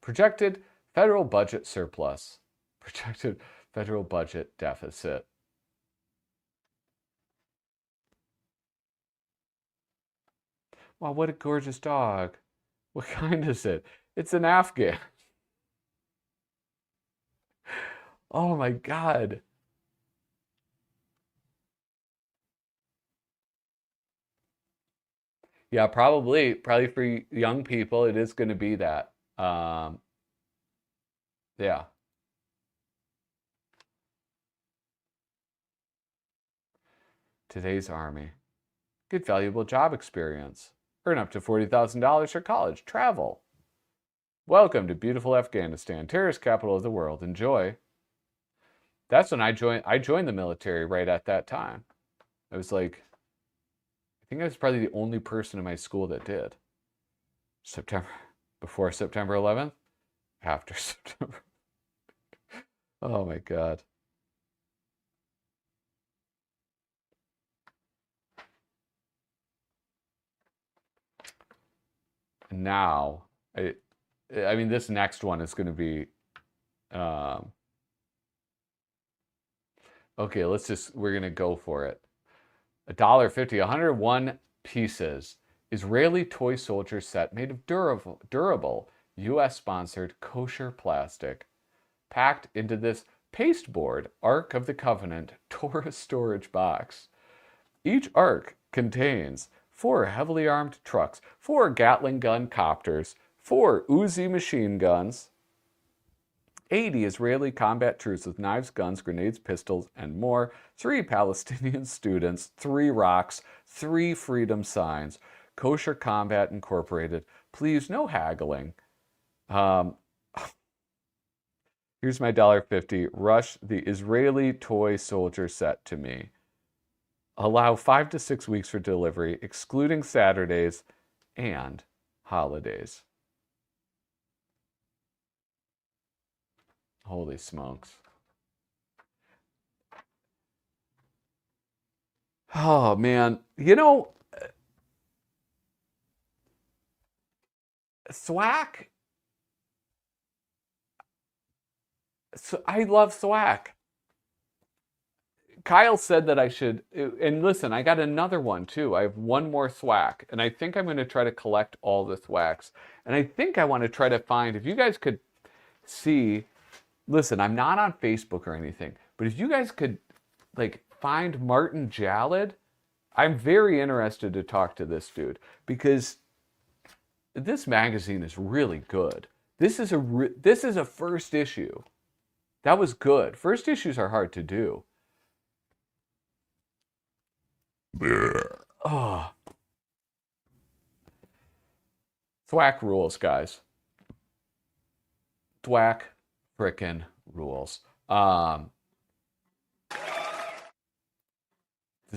Projected federal budget surplus. Projected federal budget deficit. Wow, what a gorgeous dog. What kind is it? It's an Afghan. Oh my God. Yeah, probably for young people, it is going to be that. Yeah. Today's Army. Get valuable job experience. Earn up to $40,000 for college. Travel. Welcome to beautiful Afghanistan, terrorist capital of the world. Enjoy. That's when I joined the military right at that time. I was like, I think I was probably the only person in my school that did. Before September 11th, after September. Oh my God. Now, I mean, this next one is going to be, okay, we're going to go for it. $1.50, 101 pieces. Israeli toy soldier set made of durable U.S.-sponsored kosher plastic, packed into this pasteboard Ark of the Covenant Torah storage box. Each Ark contains 4 heavily armed trucks, 4 Gatling gun copters, 4 Uzi machine guns, 80 Israeli combat troops with knives, guns, grenades, pistols, and more, 3 Palestinian students, 3 rocks, 3 freedom signs, Kosher Combat Incorporated. Please, no haggling. Here's my $1.50. Rush the Israeli toy soldier set to me. Allow 5 to 6 weeks for delivery, excluding Saturdays and holidays. Holy smokes. Oh, man. You know, THWAK. So I love THWAK. Kyle said that I should, and listen, I got another one too. I have one more THWAK, and I think I'm going to try to collect all the THWAKs. And I think I want to try to find, if you guys could see, listen, I'm not on Facebook or anything, but if you guys could, like, find Martin Jalad, I'm very interested to talk to this dude, because this magazine is really good. This is a first issue. That was good. First issues are hard to do. Oh. THWAK rules, guys. THWAK frickin' rules. Does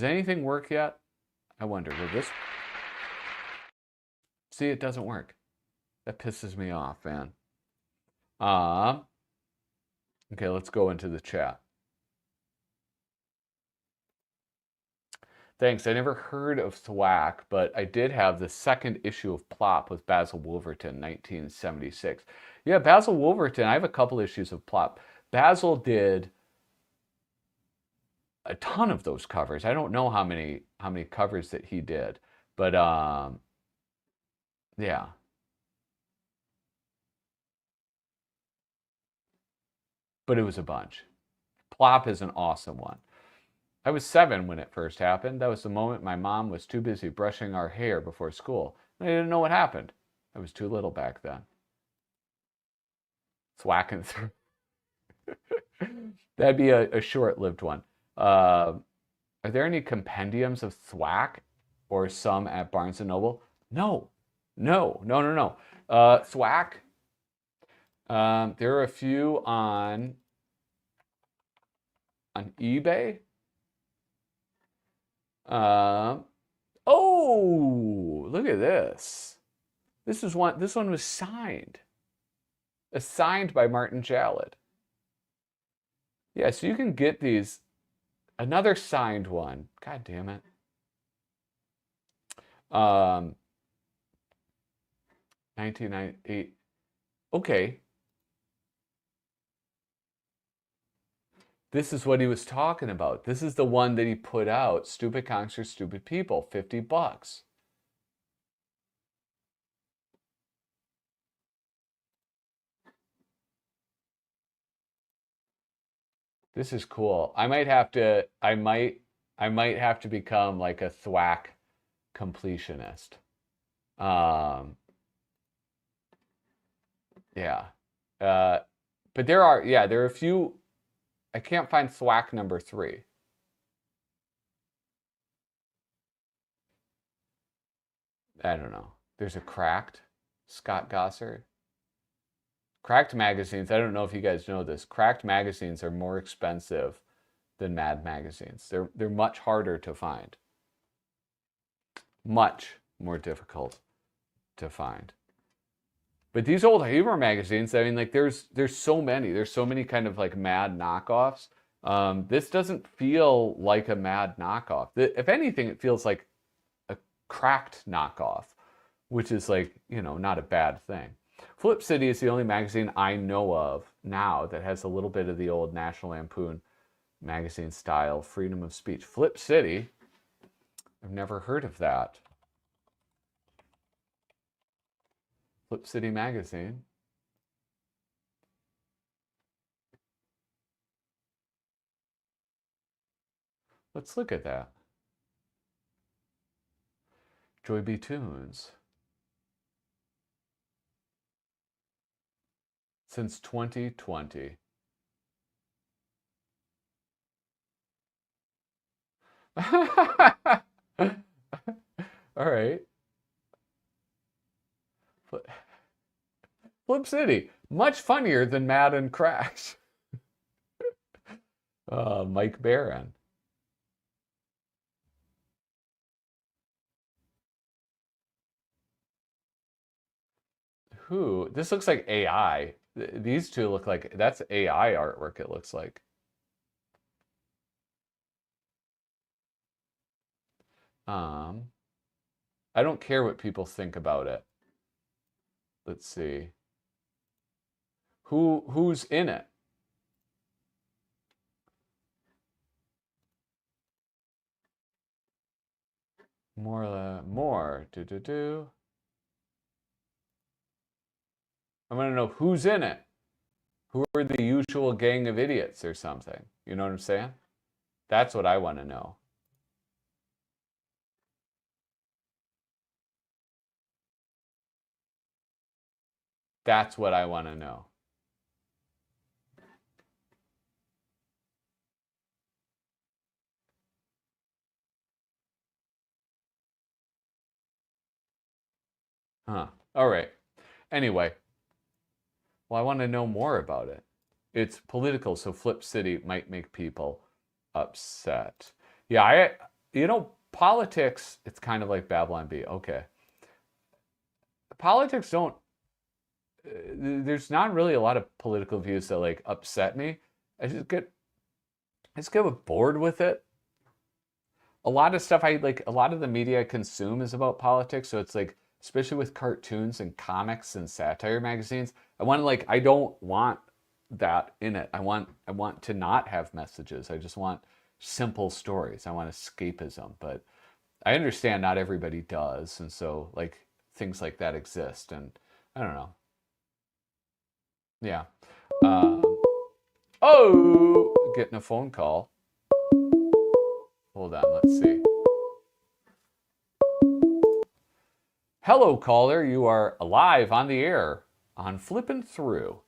anything work yet? I wonder, will this... See, it doesn't work. That pisses me off, man. Okay, let's go into the chat. Thanks. I never heard of THWAK, but I did have the second issue of Plop with Basil Wolverton, 1976. Yeah, Basil Wolverton, I have a couple issues of Plop. Basil did a ton of those covers. I don't know how many covers that he did, but yeah. But it was a bunch. Plop is an awesome one. I was 7 when it first happened. That was the moment my mom was too busy brushing our hair before school. I didn't know what happened. I was too little back then. Thwacking through. That'd be a short-lived one. Are there any compendiums of THWAK or some at Barnes & Noble? No. THWAK, there are a few on eBay. Oh, look at this. This one was signed. Signed by Martin Jalad. Yeah, so you can get these. Another signed one. God damn it. 1998. Okay. This is what he was talking about. This is the one that he put out. Stupid Conks for Stupid People. $50. This is cool. I might have to become like a THWAK completionist. Yeah. But there are a few. I can't find THWAK number 3. I don't know. There's a Cracked, Scott Gossard. Cracked magazines, I don't know if you guys know this. Cracked magazines are more expensive than Mad magazines. They're much harder to find. Much more difficult to find. But these old humor magazines, I mean, like there's so many. There's so many kind of like Mad knockoffs. This doesn't feel like a Mad knockoff. If anything, it feels like a Cracked knockoff, which is like, you know, not a bad thing. Flip City is the only magazine I know of now that has a little bit of the old National Lampoon magazine style, freedom of speech. Flip City, I've never heard of that. Flip City magazine. Let's look at that. Joy B. Tunes. Since 2020. All right. Flip City, much funnier than Mad and Crash. Mike Barron. Who? This looks like AI. These two look like, that's AI artwork, it looks like. I don't care what people think about it. Let's see. Who's in it? More. I want to know who's in it. Who are the usual gang of idiots or something? You know what I'm saying? That's what I want to know. That's what I want to know. Huh. All right. Anyway. Well, I want to know more about it. It's political, so Flip City might make people upset. Yeah, politics, it's kind of like Babylon Bee. Okay. Politics don't, there's not really a lot of political views that like upset me. I just get bored with it. A lot of stuff a lot of the media I consume is about politics, so it's like, especially with cartoons and comics and satire magazines, I don't want that in it. I want to not have messages. I just want simple stories. I want escapism, but I understand not everybody does, and so like things like that exist, and I don't know. Yeah. Oh, getting a phone call. Hold on, let's see. Hello, caller. You are live on the air on Flippin' Through.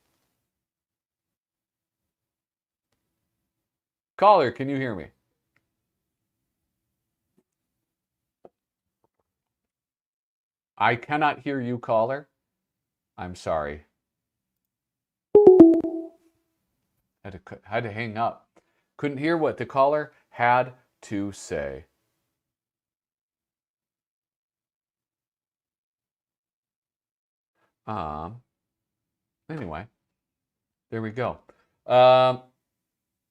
Caller, can you hear me? I cannot hear you, caller. I'm sorry. Had to hang up. Couldn't hear what the caller had to say. Anyway, there we go.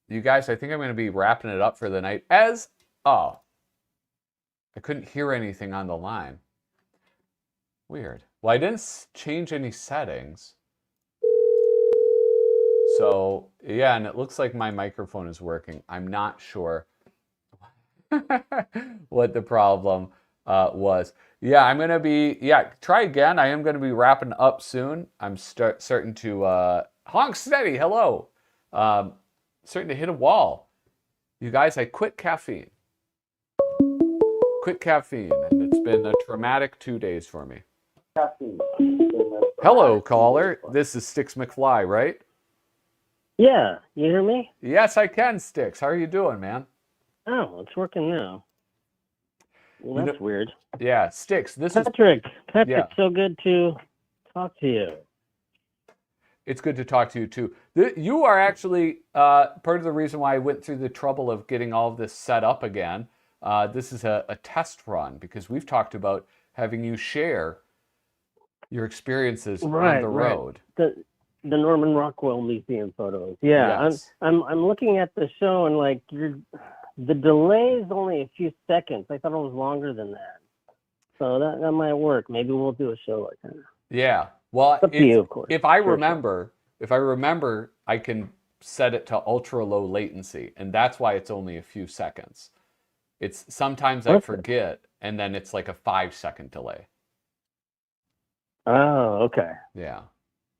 You guys, I think I'm going to be wrapping it up for the night. I couldn't hear anything on the line. Weird. Well, I didn't change any settings. So, yeah, and it looks like my microphone is working. I'm not sure what the problem was. Yeah, I'm going to be, try again. I am going to be wrapping up soon. I'm starting to, honk steady, hello. Starting to hit a wall. You guys, I quit caffeine. Quit caffeine, and it's been a traumatic 2 days for me. Hello, caller. This is Sticks McFly, right? Yeah, you hear me? Yes, I can, Sticks. How are you doing, man? Oh, it's working now. Well, that's weird. Yeah, Sticks, this Patrick, yeah. so good to talk to you. It's good to talk to you, too. You are actually part of the reason why I went through the trouble of getting all of this set up again. This is a test run, because we've talked about having you share your experiences on the road. The Norman Rockwell Museum photos. Yeah, yes. I'm looking at the show, and like the delay is only a few seconds. I thought it was longer than that. So that might work. Maybe we'll do a show like that. Yeah. Well, up to you, of course. If I remember, I can set it to ultra low latency, and that's why it's only a few seconds. It's sometimes I forget, and then it's like a 5-second delay. Oh, okay. Yeah.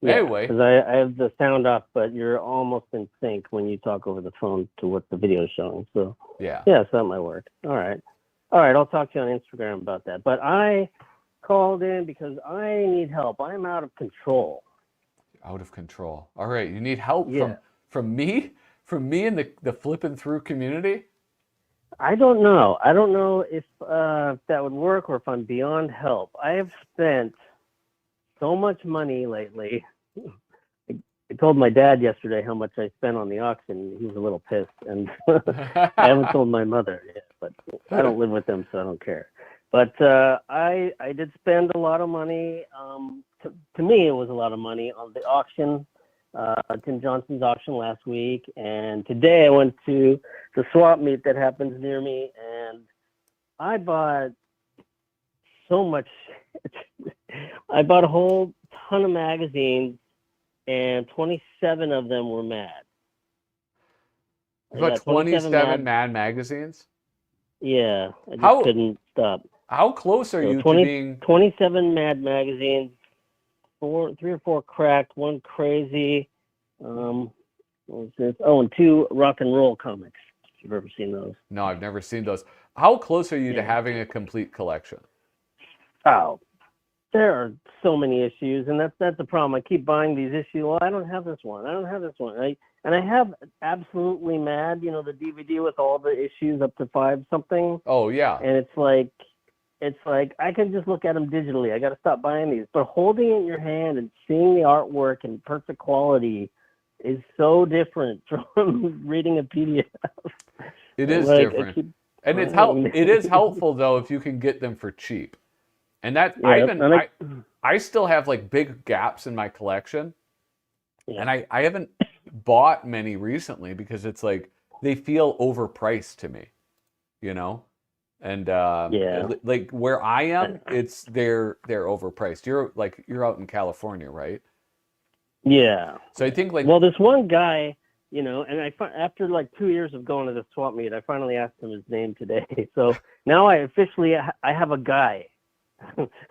Yeah, anyway, because I have the sound off, but you're almost in sync when you talk over the phone to what the video is showing. So yeah, so that might work. All right. I'll talk to you on Instagram about that. But I called in because I need help. I'm out of control. Out of control. All right, you need help from me in the flipping through community. I don't know. I don't know if that would work or if I'm beyond help. I have spent so much money lately. I told my dad yesterday how much I spent on the auction. He was a little pissed, and I haven't told my mother yet, but I don't live with them, so I don't care. But I did spend a lot of money. To me, it was a lot of money on the auction, Tim Johnson's auction last week, and today I went to the swap meet that happens near me, and I bought so much shit. I bought a whole ton of magazines, and 27 of them were Mad. You bought 27 Mad magazines? Yeah, I just couldn't stop. How close are you to being... 27 Mad magazines, 3 or 4 cracked, 1 crazy. What was this? Oh, and 2 rock and roll comics. If you've ever seen those. No, I've never seen those. How close are you to having a complete collection? Oh, there are so many issues, and that's the problem. I keep buying these issues. Well, I don't have this one. I don't have this one. And I have Absolutely Mad, the DVD with all the issues up to 5 something. Oh yeah. And it's like I can just look at them digitally. I got to stop buying these. But holding it in your hand and seeing the artwork in perfect quality is so different from reading a PDF. It is different. And it is helpful though if you can get them for cheap. And that I still have like big gaps in my collection. Yeah. And I haven't bought many recently because it's like they feel overpriced to me, And like where I am, they're overpriced. You're out in California, right? Yeah. So I think this one guy, and after like 2 years of going to the swap meet, I finally asked him his name today. So now I have a guy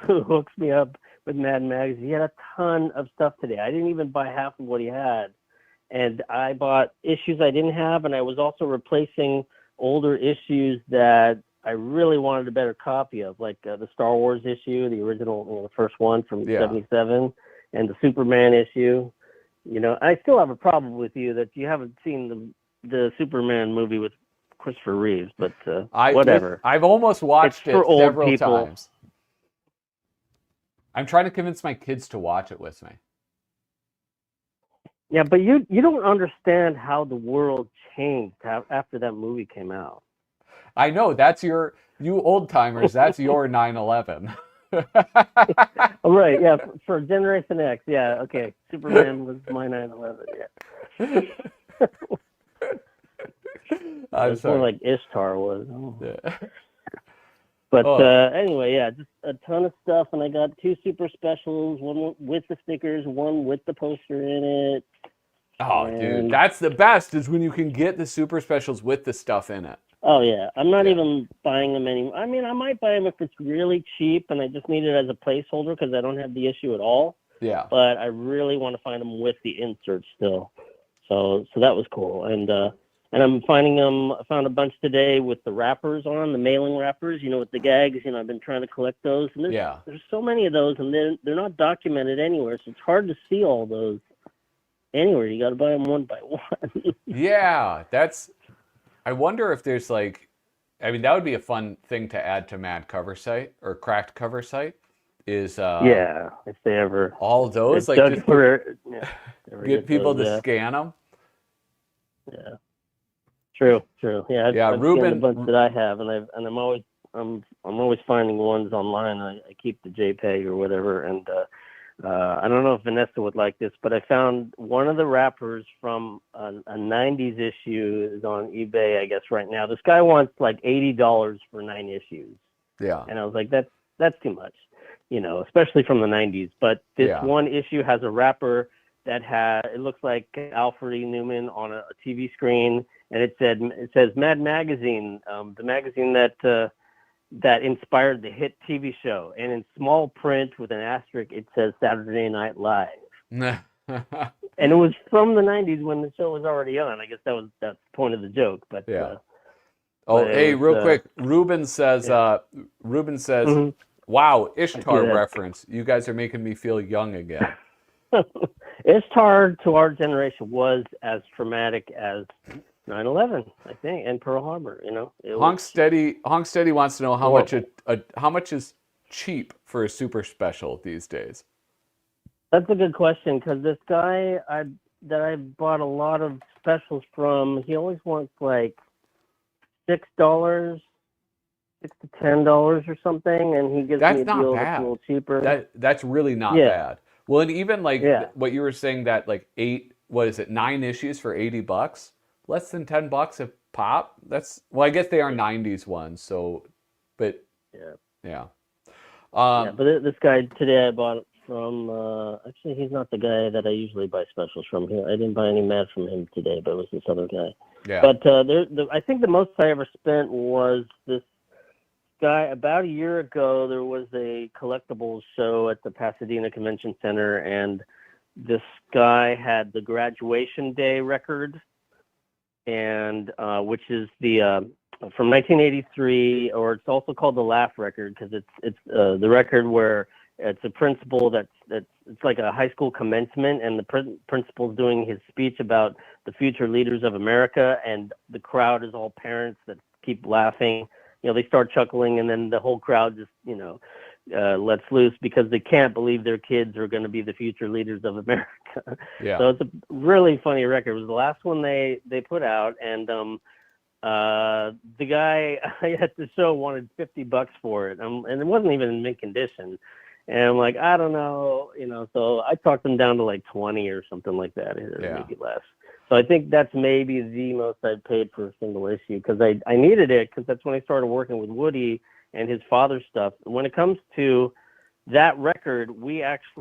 who hooks me up with Mad Magazine. He had a ton of stuff today. I didn't even buy half of what he had. And I bought issues I didn't have, and I was also replacing older issues that I really wanted a better copy of, like the Star Wars issue, the original, the first one from 77, and the Superman issue. I still have a problem with you that you haven't seen the Superman movie with Christopher Reeves, but whatever. I've almost watched it several times. I'm trying to convince my kids to watch it with me. Yeah, but you don't understand how the world changed after that movie came out. I know, that's you old timers, that's your 9/11. Right, yeah, for Generation X, yeah, okay. Superman was my 9/11, yeah. I'm sorry. More like Ishtar was. Oh. Yeah. But Oh. anyway, yeah, just a ton of stuff, and I got 2 super specials, one with the stickers, one with the poster in it. Oh, dude, that's the best, is when you can get the super specials with the stuff in it. Oh, yeah. I'm not even buying them anymore. I mean, I might buy them if it's really cheap and I just need it as a placeholder because I don't have the issue at all. Yeah. But I really want to find them with the insert still. So that was cool. And I'm finding them. I found a bunch today with the wrappers on, the mailing wrappers, with the gags. I've been trying to collect those. And there's so many of those, and they're not documented anywhere. So it's hard to see all those anywhere. You got to buy them one by one. Yeah, I wonder if there's that would be a fun thing to add to Mad Cover Site or Cracked Cover Site is yeah, if they ever all those get people those, to scan them. Yeah, true. Yeah, I've Ruben, scanned a bunch that I have, and I'm always finding ones online. I keep the JPEG or whatever, and I don't know if Vanessa would like this, but I found one of the wrappers from a 90s issue is on eBay, I guess, right now. This guy wants like $80 for 9 issues. Yeah. And I was like, that's too much, especially from the 90s. But this one issue has a wrapper that it looks like Alfred E. Neuman on a TV screen, and it says Mad Magazine, the magazine that inspired the hit TV show, and in small print with an asterisk it says Saturday Night Live. And it was from the 90s when the show was already on. I guess that's the point of the joke. But hey, real quick, Ruben says wow, Ishtar reference. You guys are making me feel young again. Ishtar to our generation was as traumatic as 9/11, I think, and Pearl Harbor. Honk Steady wants to know how much is cheap for a super special these days. That's a good question, because this guy that I bought a lot of specials from, he always wants like $6, $6 to $10 or something, and he gives me a deal that's a little cheaper. That's really not bad. Well, and even what you were saying, that 9 issues for $80. Less than $10 a pop. I guess they are 90s ones. So, but yeah. But this guy today I bought it from. Actually, he's not the guy that I usually buy specials from here. I didn't buy any Mad from him today, but it was this other guy. Yeah. But I think the most I ever spent was this guy. About a year ago, there was a collectibles show at the Pasadena Convention Center, and this guy had the Graduation Day record, and which is the from 1983, or it's also called the Laugh record, because it's the record where it's a principal it's like a high school commencement, and the principal's doing his speech about the future leaders of America, and the crowd is all parents that keep laughing. They start chuckling, and then the whole crowd just lets loose because they can't believe their kids are going to be the future leaders of America. Yeah. So it's a really funny record. It was the last one they put out, and the guy at the show wanted $50 for it, and it wasn't even in mint condition. And I'm like, I don't know, so I talked them down to like 20 or something like that, or maybe less. So I think that's maybe the most I've paid for a single issue, because I needed it, because that's when I started working with Woody and his father's stuff. When it comes to that record,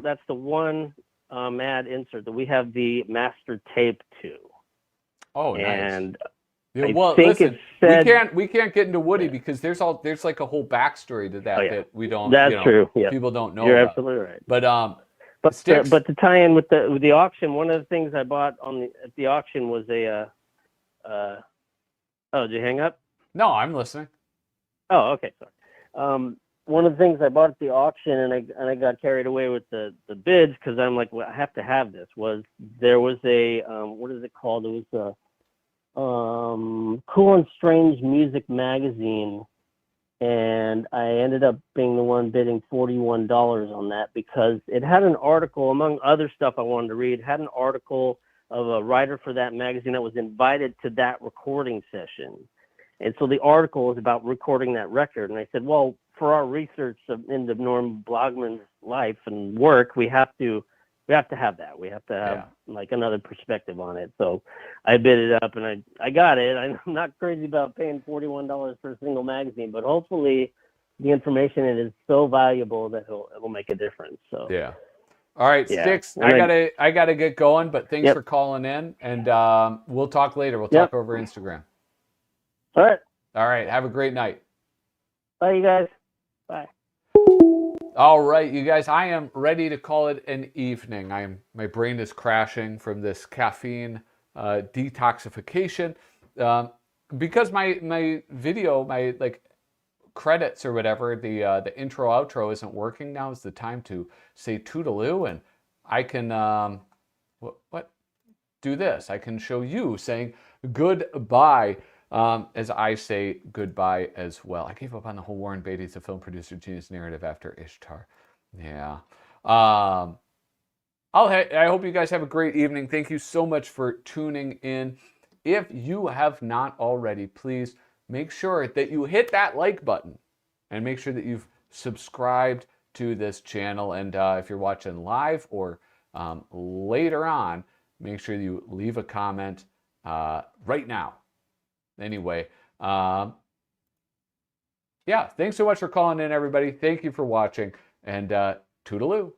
that's the one Mad insert that we have the master tape to. Oh, nice. And listen, we can't get into Woody because there's like a whole backstory to that that we don't. That's true. Yeah. People don't know. You're about. Absolutely right. But to tie in with the auction, one of the things I bought at the auction was a. Did you hang up? No, I'm listening. Oh, okay, sorry. One of the things I bought at the auction, and I got carried away with the bids, because I'm like, well, I have to have this. There was a what is it called? It was a Cool and Strange Music magazine, and I ended up being the one bidding $41 on that, because it had an article, among other stuff I wanted to read, had an article of a writer for that magazine that was invited to that recording session. And so the article is about recording that record. And I said, well, for our research into Norm Blogman's life and work, we have to have that. We have to have like another perspective on it. So I bid it up, and I got it. I'm not crazy about paying $41 for a single magazine, but hopefully the information in it is so valuable that it'll make a difference. So Yeah. All right, yeah. Sticks. And I gotta get going, but thanks Yep. for calling in, and we'll talk later. We'll Yep. talk over Instagram. All right. All right. Have a great night. Bye, you guys. Bye. All right, you guys. I am ready to call it an evening. My brain is crashing from this caffeine detoxification because my video, my credits or whatever, the intro outro isn't working. Now is the time to say toodaloo, and I can what do this. I can show you saying goodbye as I say goodbye as well. I gave up on the whole Warren Beatty's a film producer genius narrative after Ishtar. Yeah. I hope you guys have a great evening. Thank you so much for tuning in. If you have not already, please make sure that you hit that like button and make sure that you've subscribed to this channel. And if you're watching live or later on, make sure you leave a comment right now. Anyway, yeah, thanks so much for calling in, everybody. Thank you for watching, and toodaloo.